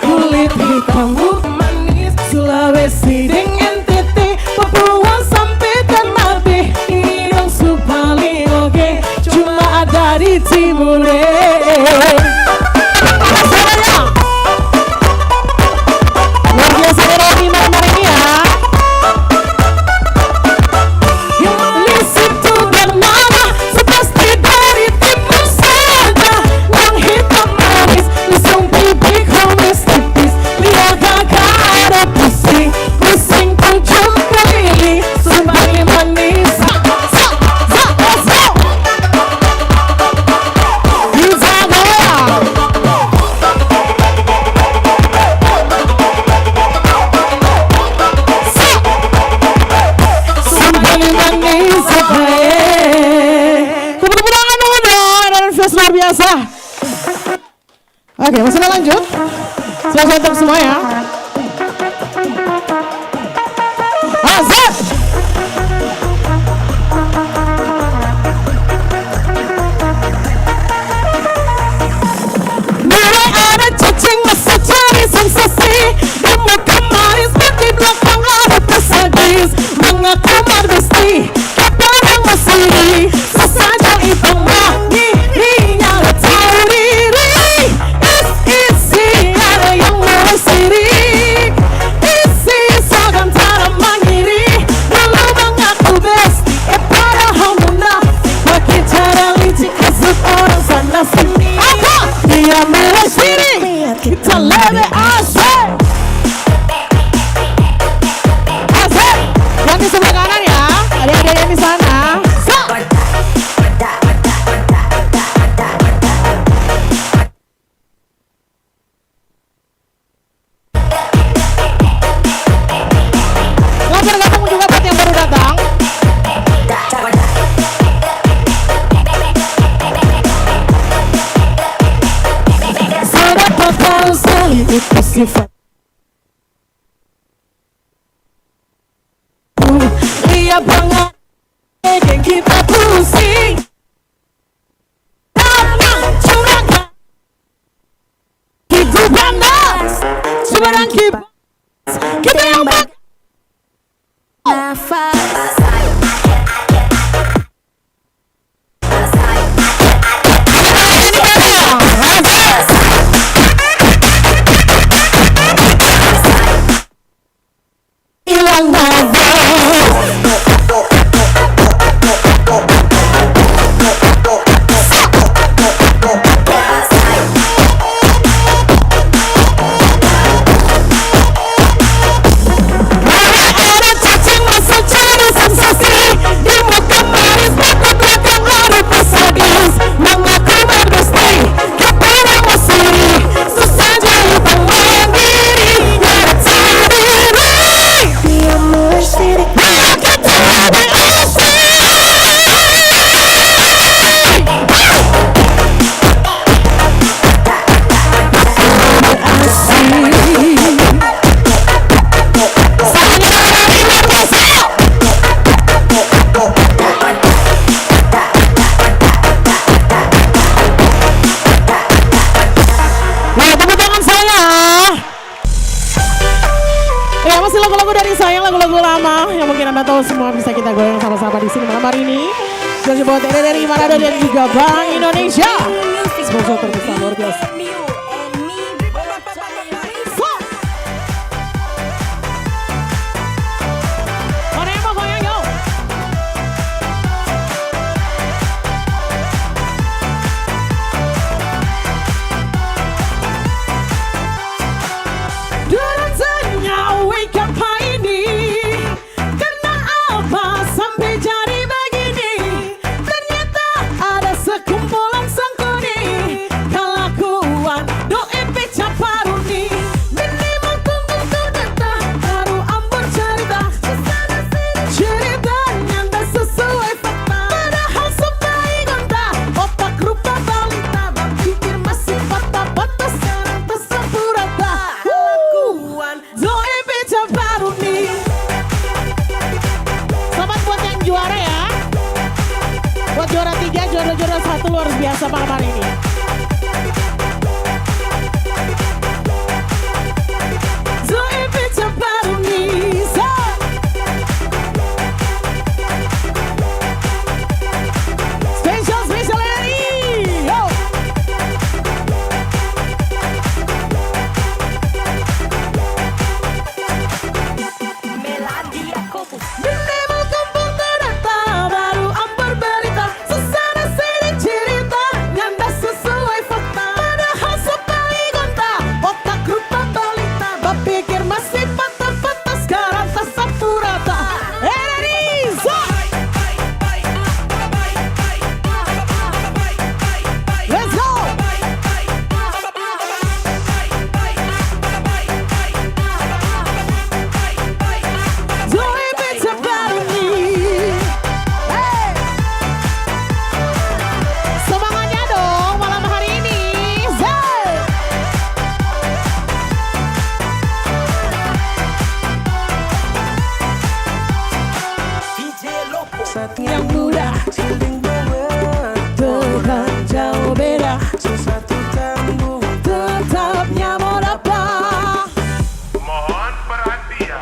S3: Kulit hitam manis Sulawesi dengan NTT Papua sampai Ternate Ini dong paling oke Cuma ada di timur luar biasa RRI malam ini ya. Yang manis itu dari mana Sepasti dari timur saja Yang hitam manis Lesung pipi kumis tipis Lihat kakak ada pusing tujuh keliling Sumpah manis let's go. Bisa goyang Sumpah manis tepuk tangan dulu dong dan fest luar biasa. Oke, masih lanjut. Selamat untuk semua ya. Asik. Mulai ada cacing masa cari sensasi Dan muka manis di belakang ada pesadis Mengaku mardesti Kepadang masih Sesaja itu wanginya tahu diri Is isi ada yang mau siri sifat. Iya banget, bikin kita pusing. Tenang, curang, hidup ganas, curang kibas, kita yang bak. Nafas. Hilang lagu-lagu lama yang mungkin Anda tahu semua bisa kita goyang sama-sama di sini malam hari ini. Spesial buat RRI Manado dan juga Bank Indonesia. Sponsor terbesar luar biasa. Mana yang mau goyang yuk? Dan tanya wake up ini. Sampai jadi begini, ternyata ada sekumpulan sangkuni kelakuan doa pecah paruni. Minimal tunggu data baru ambon cerita ceritanya tak sesuai fakta. Padahal sebaik gonta otak rupa balita, berpikir masih patah-patah sekarang tersempurata. Kelakuan doa pecah paruni. Juara ya, buat juara 3, juara 1 luar biasa malam hari ini. Spesial RRI, yo. Yang muda Tuhan jauh beda, sesatu tanggung tetapnya mau dapat.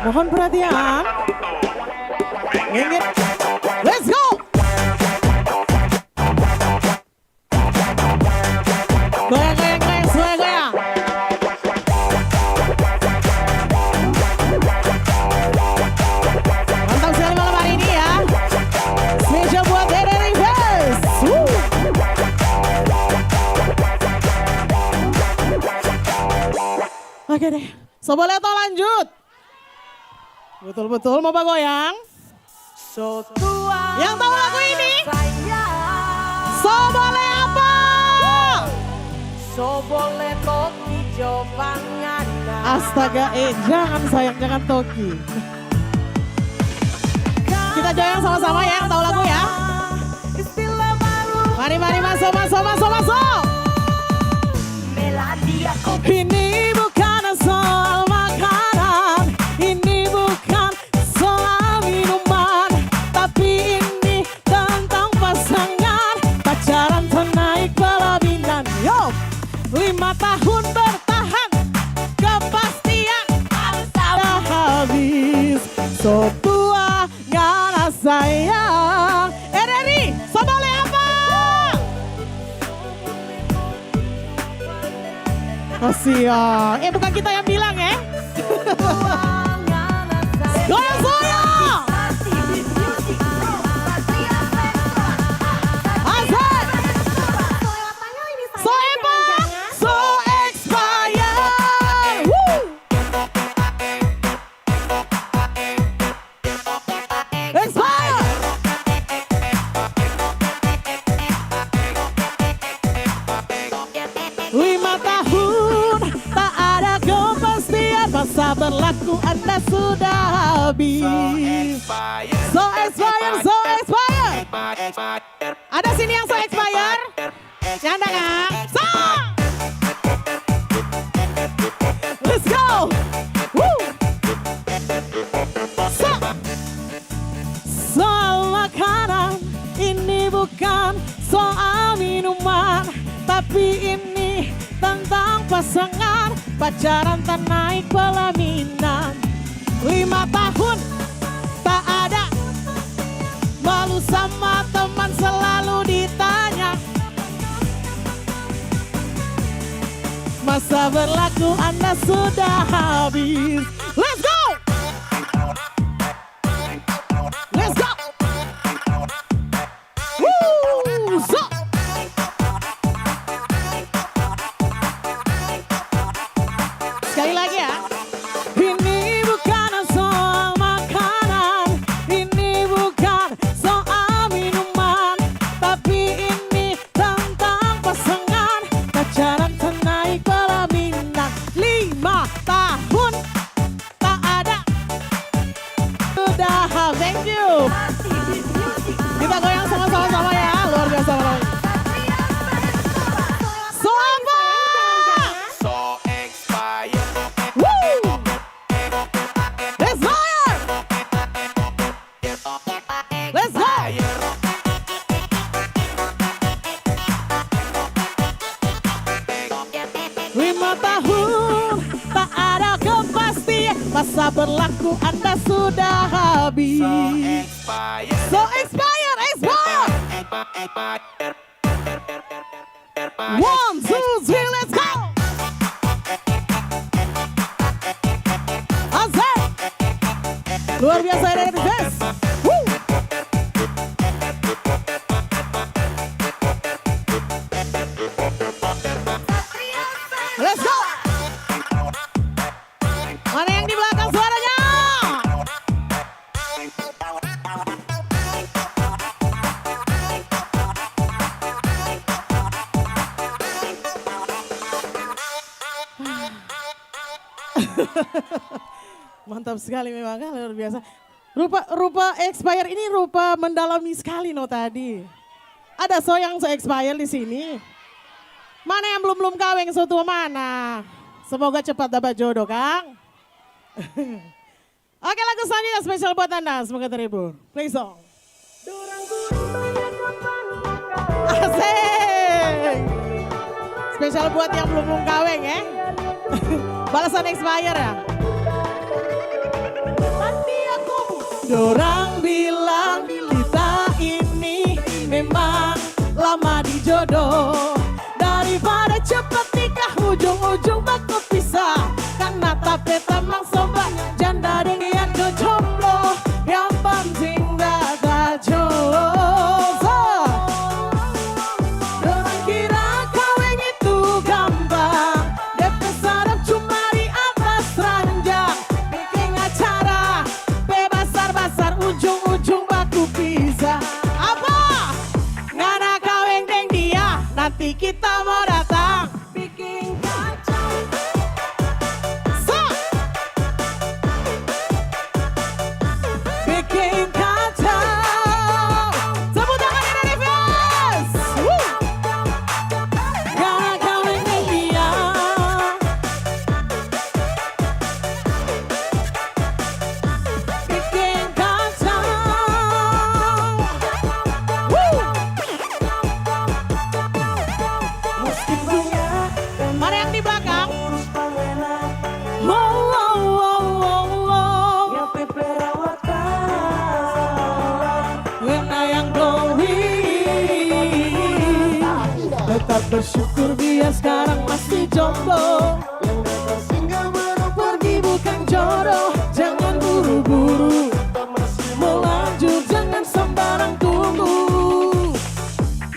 S3: Mohon perhatian. Ingat, let's go. Goyang, semua goyang. Mantap sekali malam hari ini ya. Spesial buat RRI Fest. Oke deh, so boleh atau lanjut? Betul-betul mau goyang? So tua. Yang tahu lagu ini? So boleh apa? So boleh Toki Jopangan. Astaga, jangan sayang, jangan Toki. Kita goyang sama-sama ya, yang tahu lagu ya. Mari masuk. Ini bukan song. Kasihan. Bukan kita yang bilang ya. Goyang saya. Asal. So epic. So expired. Woo. Expired. 5 tahun tak ada kepastian, masa berlaku Anda sudah habis. So expired, so expired. Ada sini yang so expired? Canda kan? So let's go. Woo. Soal makanan ini bukan soal minuman, tapi ini tentang pasangan, pacaran tak naik pelaminan. 5 tahun tak ada, malu sama teman selalu ditanya. Masa berlaku Anda sudah habis. Let's go! Let's go! Woo! So! Sekali lagi ya. Ini bukan soal makanan, ini bukan soal minuman, tapi ini tentang pasangan, pacaran tak naik pelaminan. 5 tahun tak ada, sudah. Thank you. Kita goyang sama-sama ya, luar biasa banget. So apa? So expired. Woo! Let's fire! Let's go! 5 tahun tak ada kepastian, masa berlaku Anda sudah habis. So expired, expired. 1, 2, 3, let's go. Asik. Luar biasa dari Best. Woo. Let's go. Mana yang di belakang suaranya? Mantap sekali memang kan, luar biasa. Rupa expire ini rupa mendalami sekali no tadi. Ada so yang so expire di sini. Mana yang belum kawin so tua mana? Semoga cepat dapat jodoh Kang. Oke, lagu selanjutnya spesial buat Anda, semoga terhibur. Play song. Asik. Spesial buat yang belum kawin ya. Balasan expire ya. Dorang bilang kita ini memang lama dijodoh, daripada cepat nikah ujung-ujung bakal pisah. Karena tapi temang sobat janda dengan jomblo, yang penting dapat jodoh. Dorang kira kawin itu gampang, DP sadap cuma di atas ranjang, bikin acara bebasar-basar ujung-ujung baku pisah. Apa? Ngana kawin deng dia, nanti kita mau datang bikin kacau. So, bikin kacau. Tepuk tangan dari Fest. Ngana kawin deng dia, bikin kacau. Mana yang di belakang? Wena yang glowing, tetap Bersyukur dia sekarang masih jomblo. Yang datang singgah baru pergi bukan jodoh. Jangan buru-buru melanjut, jangan sembarang tunggu.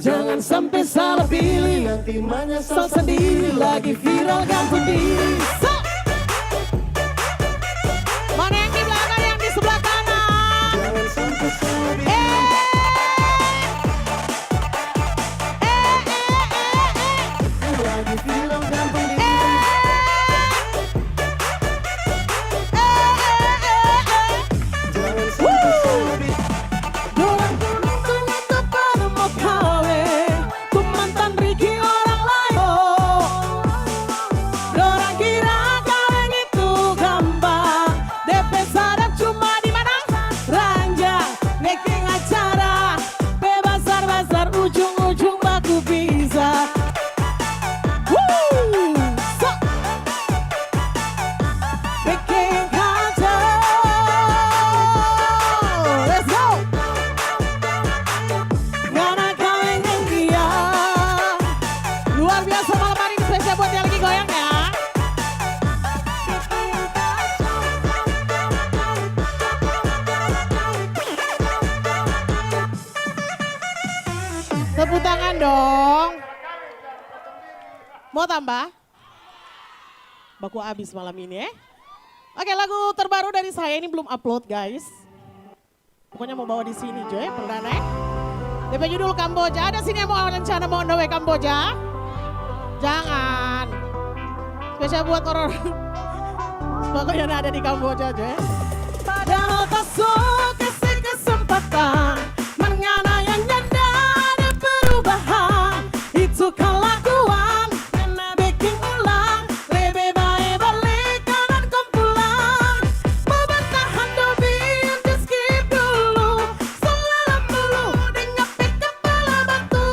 S3: Jangan sampai salah pilih, nanti menyesal sendiri. Lagi viral gantung diri. Mana yang di belakang, yang di sebelah kanan? Jangan sampai salah pilih. Lagi viral gantung diri. Jangan sampai salah pilih. Dorang tuntung untuk pada mau kawin, tuh mantan Ricky orang lain. Dorang kira kawin itu gampang, DP sadap cuma di mana? Ranjang, making acara, bebasar-basar ujung-ujung baku bisa. Bikin kacau, let's go. Ngana kawin yang dia. Luar biasa malam hari ini, spesial buat yang lagi goyang ya. Tepuk tangan dong. Mau tambah? Baku habis malam ini ya. Oke, lagu terbaru dari saya ini belum upload guys. Pokoknya mau bawa di sini Joy, perdana ya. DP judul Kamboja. Ada sini yang mau rencana mau on the way Kamboja? Jangan. Spesial buat orang. Pokoknya ada di Kamboja Joy. Padahal tak sok kasih kesempatan, mengana yang nyanda ada perubahan. Itu kelakuan, karena bikin ulang. Lebih baik balik kanan kau pulang. Mau bertahan dobi, just skip dulu. Selalam dulu, dengan pik kepala batu.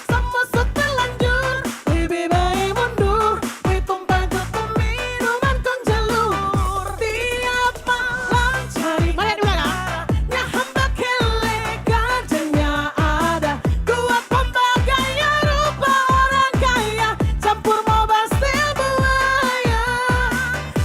S3: Semua setelanjur, lebih baik mundur. Ditumpah tutup minuman kau jalur. Tiap malam cari mana di belakang? Ya hamba kele gajahnya ada. Kuat pembagainya rupa orang kaya. Campur mobil stil buaya.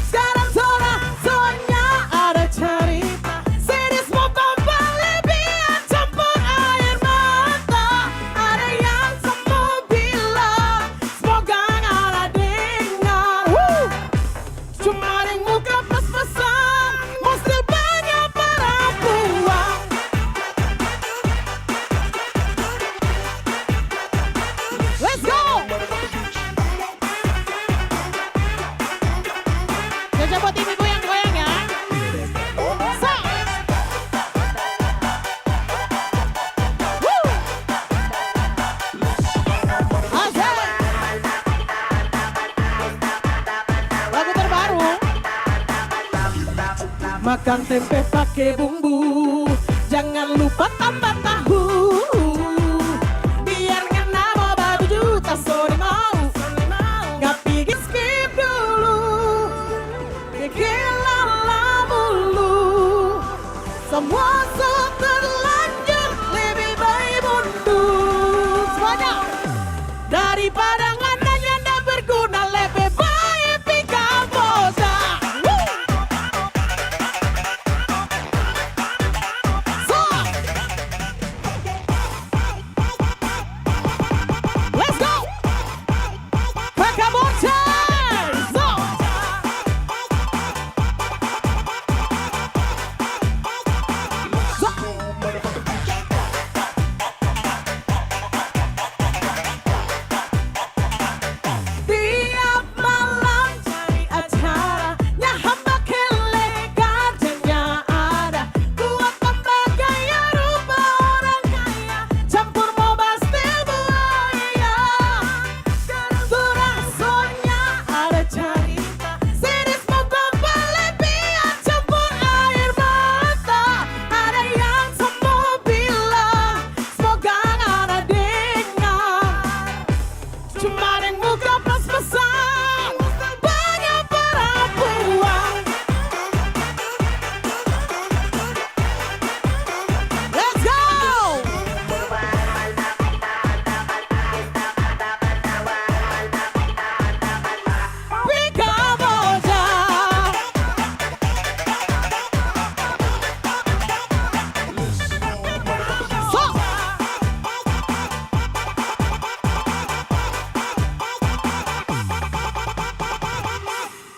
S3: Sekarang soalnya ada cerita. Sedis mau kembali biar campur air mata. Ada yang semua bilang, semoga ngala dengar. Cuma di muka pas-pasan, mesti banyak perempuan. Let's go! Jaja buat ini goyang-goyang ya. Sa! Woo! Asik! Lagu terbaru. Makan tempe pakai bumbu, jangan lupa tambah tahu. Biar ngena mau baru juta sorry mau. Gak pikir skip dulu, bikin lala mulu. Semua terlanjur, lebih baik mundur. Semuanya daripada nganda-nganda berguna, lebih baik pikir bosa. Let's go! Kamboja! So!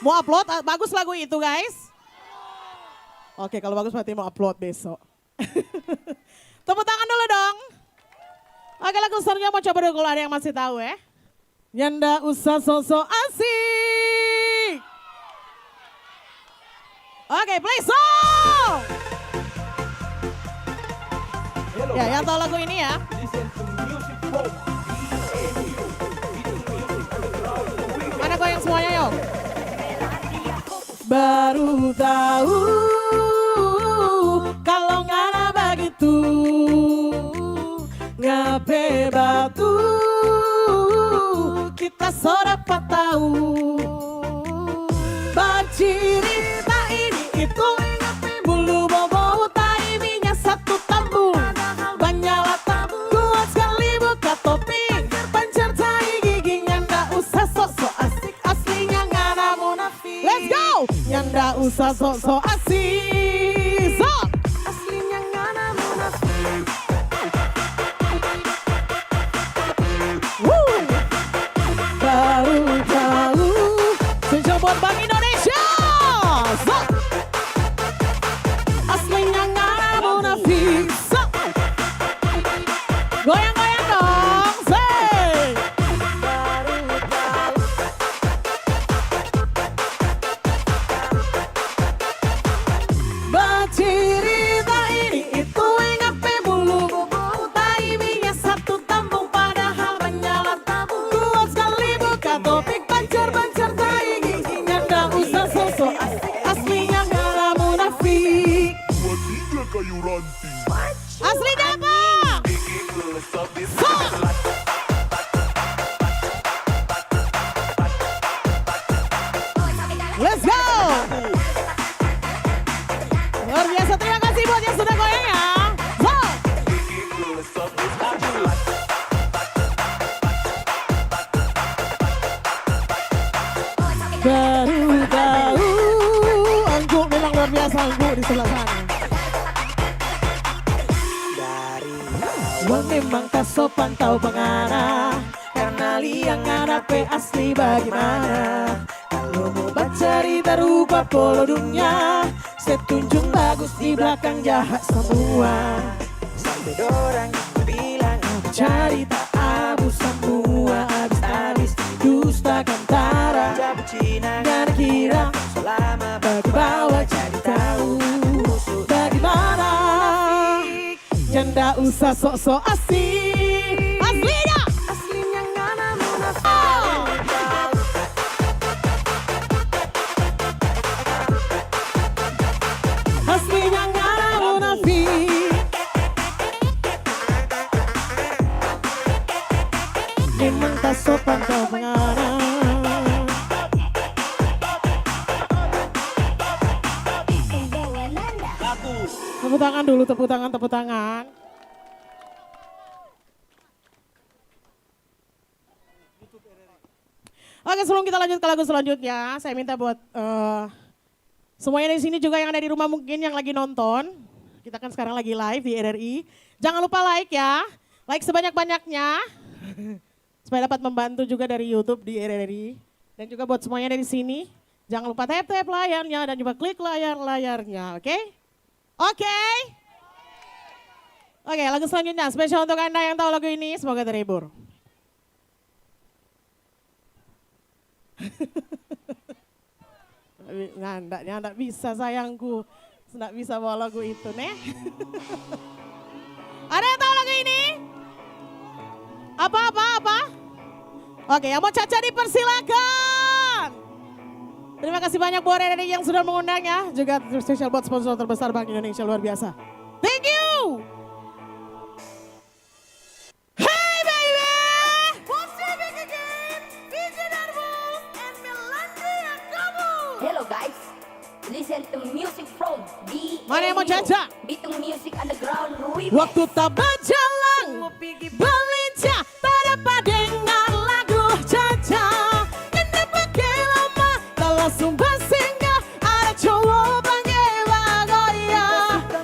S13: Mau upload? Bagus lagu itu guys. Oke, kalau bagus berarti mau upload besok. Tepuk tangan dulu dong. Oke, lagu selanjutnya mau coba dulu kalau ada yang masih tahu ya. Nyanda usah sosok asik. Oke, play song. Ya, yang tahu lagu ini ya. Mana goyang semuanya yuk. Baru tahu kalau ngana begitu ngape batu kita dapat tahu bercerita ini itu bulu bobo taiminya satu tabung banyak tabung kuat sekali buka topi pancar tai giginya nggak usah sok-sok asik aslinya ngana munafik. Let's go. Nyanda usah sok-sok asik. Sok. Aslinya ngana munafik. Woo. Baru tahu. Spesial buat Bank Indonesia. Sok. Aslinya ngana munafik. Sok. Goyang-goyang dong. Say. Cerita ini itu ngape bulu taiminya satu tambung padahal menyala tabung kuat sekali buka topik bancar-bancar tai giginya nggak usah sosok asik aslinya ngana munafik. Aslinya apa? Sok. Let's go. Luar biasa, terima kasih buat yang sudah goyang ya. Baru tahu, Anggu memang luar biasa Anggu di sebelah sana. Wah memang tak sopan tahu pengarah, karena liang ngarepe asli bagaimana. Kalau mau baca cerita rupa polodungnya, setunjuk bagus di belakang jahat semua. Sampai dorang bilang cari tak abu semua habis-habis dusta kantara. Gak kira selama bagi bawa jadi tahu bagaimana. Janda usah sok-sok asik. Aslinya aslinya ngana munafik. Aslinya ngana munafik. Memang tak sopan kau pengarah. Tepuk tangan dulu, tepuk tangan, tepuk tangan. Oke, sebelum kita lanjut ke lagu selanjutnya, saya minta buat semuanya di sini juga yang ada di rumah mungkin yang lagi nonton. Kita kan sekarang lagi live di RRI. Jangan lupa like ya. Like sebanyak-banyaknya. Supaya dapat membantu juga dari YouTube di RRI. Dan juga buat semuanya dari sini. Jangan lupa tap-tap layarnya dan juga klik layar-layarnya. Oke? Oke? Oke, lagu selanjutnya. Spesial untuk Anda yang tahu lagu ini. Semoga terhibur. Nggak bisa sayangku. Nggak bisa bawa lagu itu, nih. Ada yang tahu lagu ini? Apa? Oke, yang mau Caca dipersilakan. Terima kasih banyak buat RRI yang sudah mengundang ya. Juga spesial buat sponsor terbesar Bank Indonesia, luar biasa. Thank you. Hey baby.
S4: Hello guys, listen to music from the
S13: Mana yang mau Caca?
S4: Bitung Music Underground Remix.
S13: Waktu tak berjalan, berlincah, tak dapat dengar lagu Caca. Dan pakai lama, tak langsung bersinggah. Ada cowok panggil bagoya,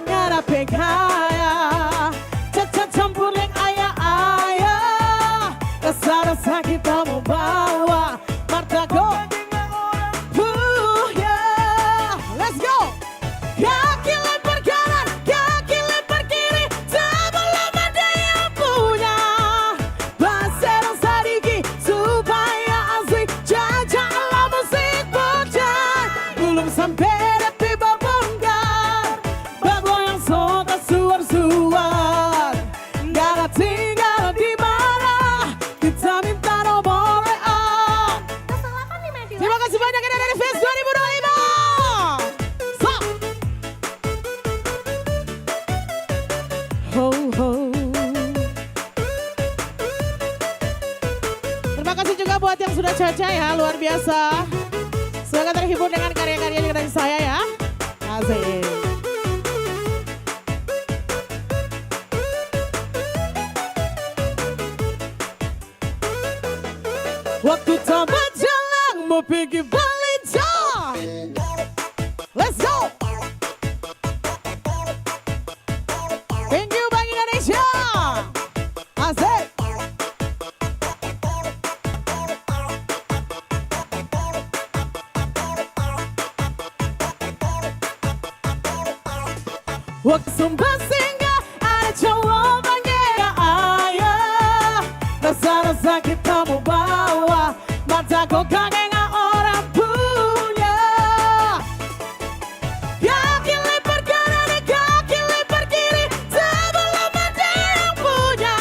S13: nyara pegaya. Caca campur yang ayah-ayah. Rasa-rasa kita mau bawa martago.
S3: buat yang sudah caca ya, luar biasa. Semoga terhibur dengan karya-karya dari saya ya. Asik. Waktu tak berjalan mau pergi balik jauh. Let's go. Thank you Bank Indonesia. Asik. Waktu sumpah singgah ada jawabannya ya ayah. Rasa-rasa kita mau bawa mataku kaget nggak orang punya. Kaki lebar kanan dan kaki lebar kiri sebelum ada yang punya.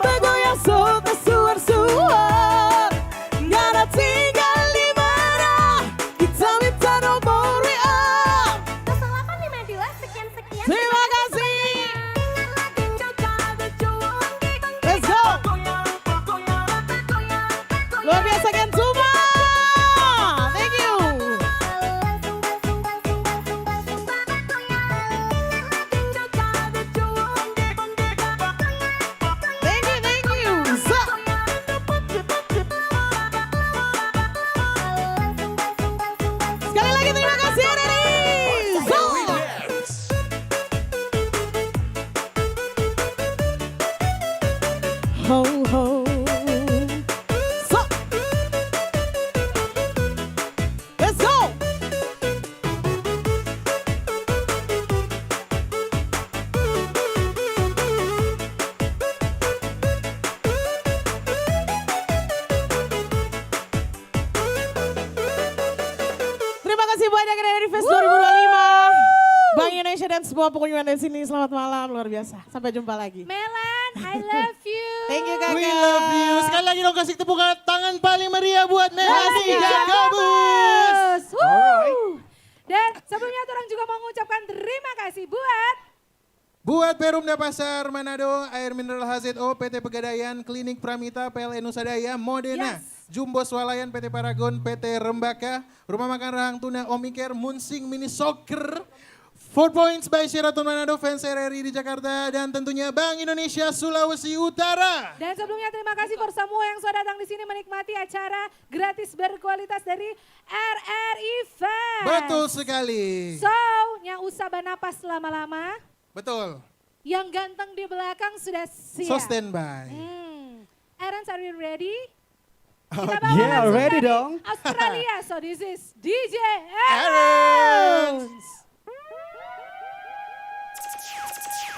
S3: Bergoyang suka suar-suar nggak ada tinggal di mana. Kita minta nomor WA. Terima kasih. Let's go. Luar biasa kan semua. Thank you. Thank you. So. Sekali lagi terima kasih Riri. So. Ho ho. So. Let's go. Terima kasih banyak dari Fest 2025. Bank Indonesia dan semua pengunjung dari sini selamat malam, luar biasa. Sampai jumpa lagi.
S13: Melan, I love you.
S3: Thank you kakak.
S2: We love you. Sekali lagi dong kasih tepuk tangan paling meriah buat Melani Jakobus.
S13: Dan sebelumnya orang juga mau mengucapkan terima kasih
S2: buat Perumda Pasar Manado, Air Mineral HZO, PT Pegadaian, Klinik Pramita, PLN Nusadaya, Modena, Jumbo Swalayan, PT Paragon, PT Rembaka, Rumah Makan Rahang Tuna, Omicare, Munsing Mini Soccer, 4 Points by Sheraton Manado, fans RRI di Jakarta, dan tentunya Bank Indonesia Sulawesi Utara.
S13: Dan sebelumnya terima kasih for semua yang sudah datang di sini menikmati acara gratis berkualitas dari RRI Fest.
S2: Betul sekali.
S13: So, yang usah bernapas lama-lama.
S2: Betul.
S13: Yang ganteng di belakang sudah siap.
S2: So standby.
S13: Aaron, are you ready?
S12: Yeah, ready dong.
S13: Australia, so this is DJ
S2: Aaron.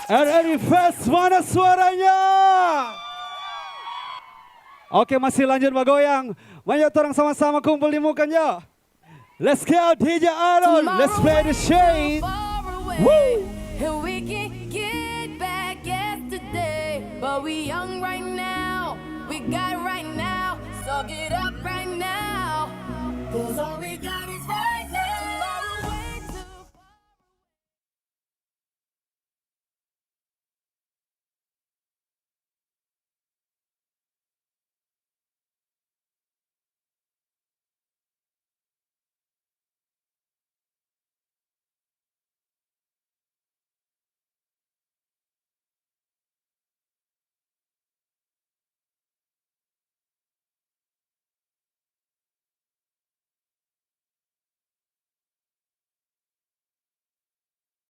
S12: RRI Fest, mana suaranya? Oke, masih lanjut bergoyang. Mari orang sama-sama kumpul di mukanya. Let's go DJ Aaron, let's play the shade. Woo!
S9: And we can get back yesterday, but we young right now, we got right now, so get up right now, 'cause all we got is right.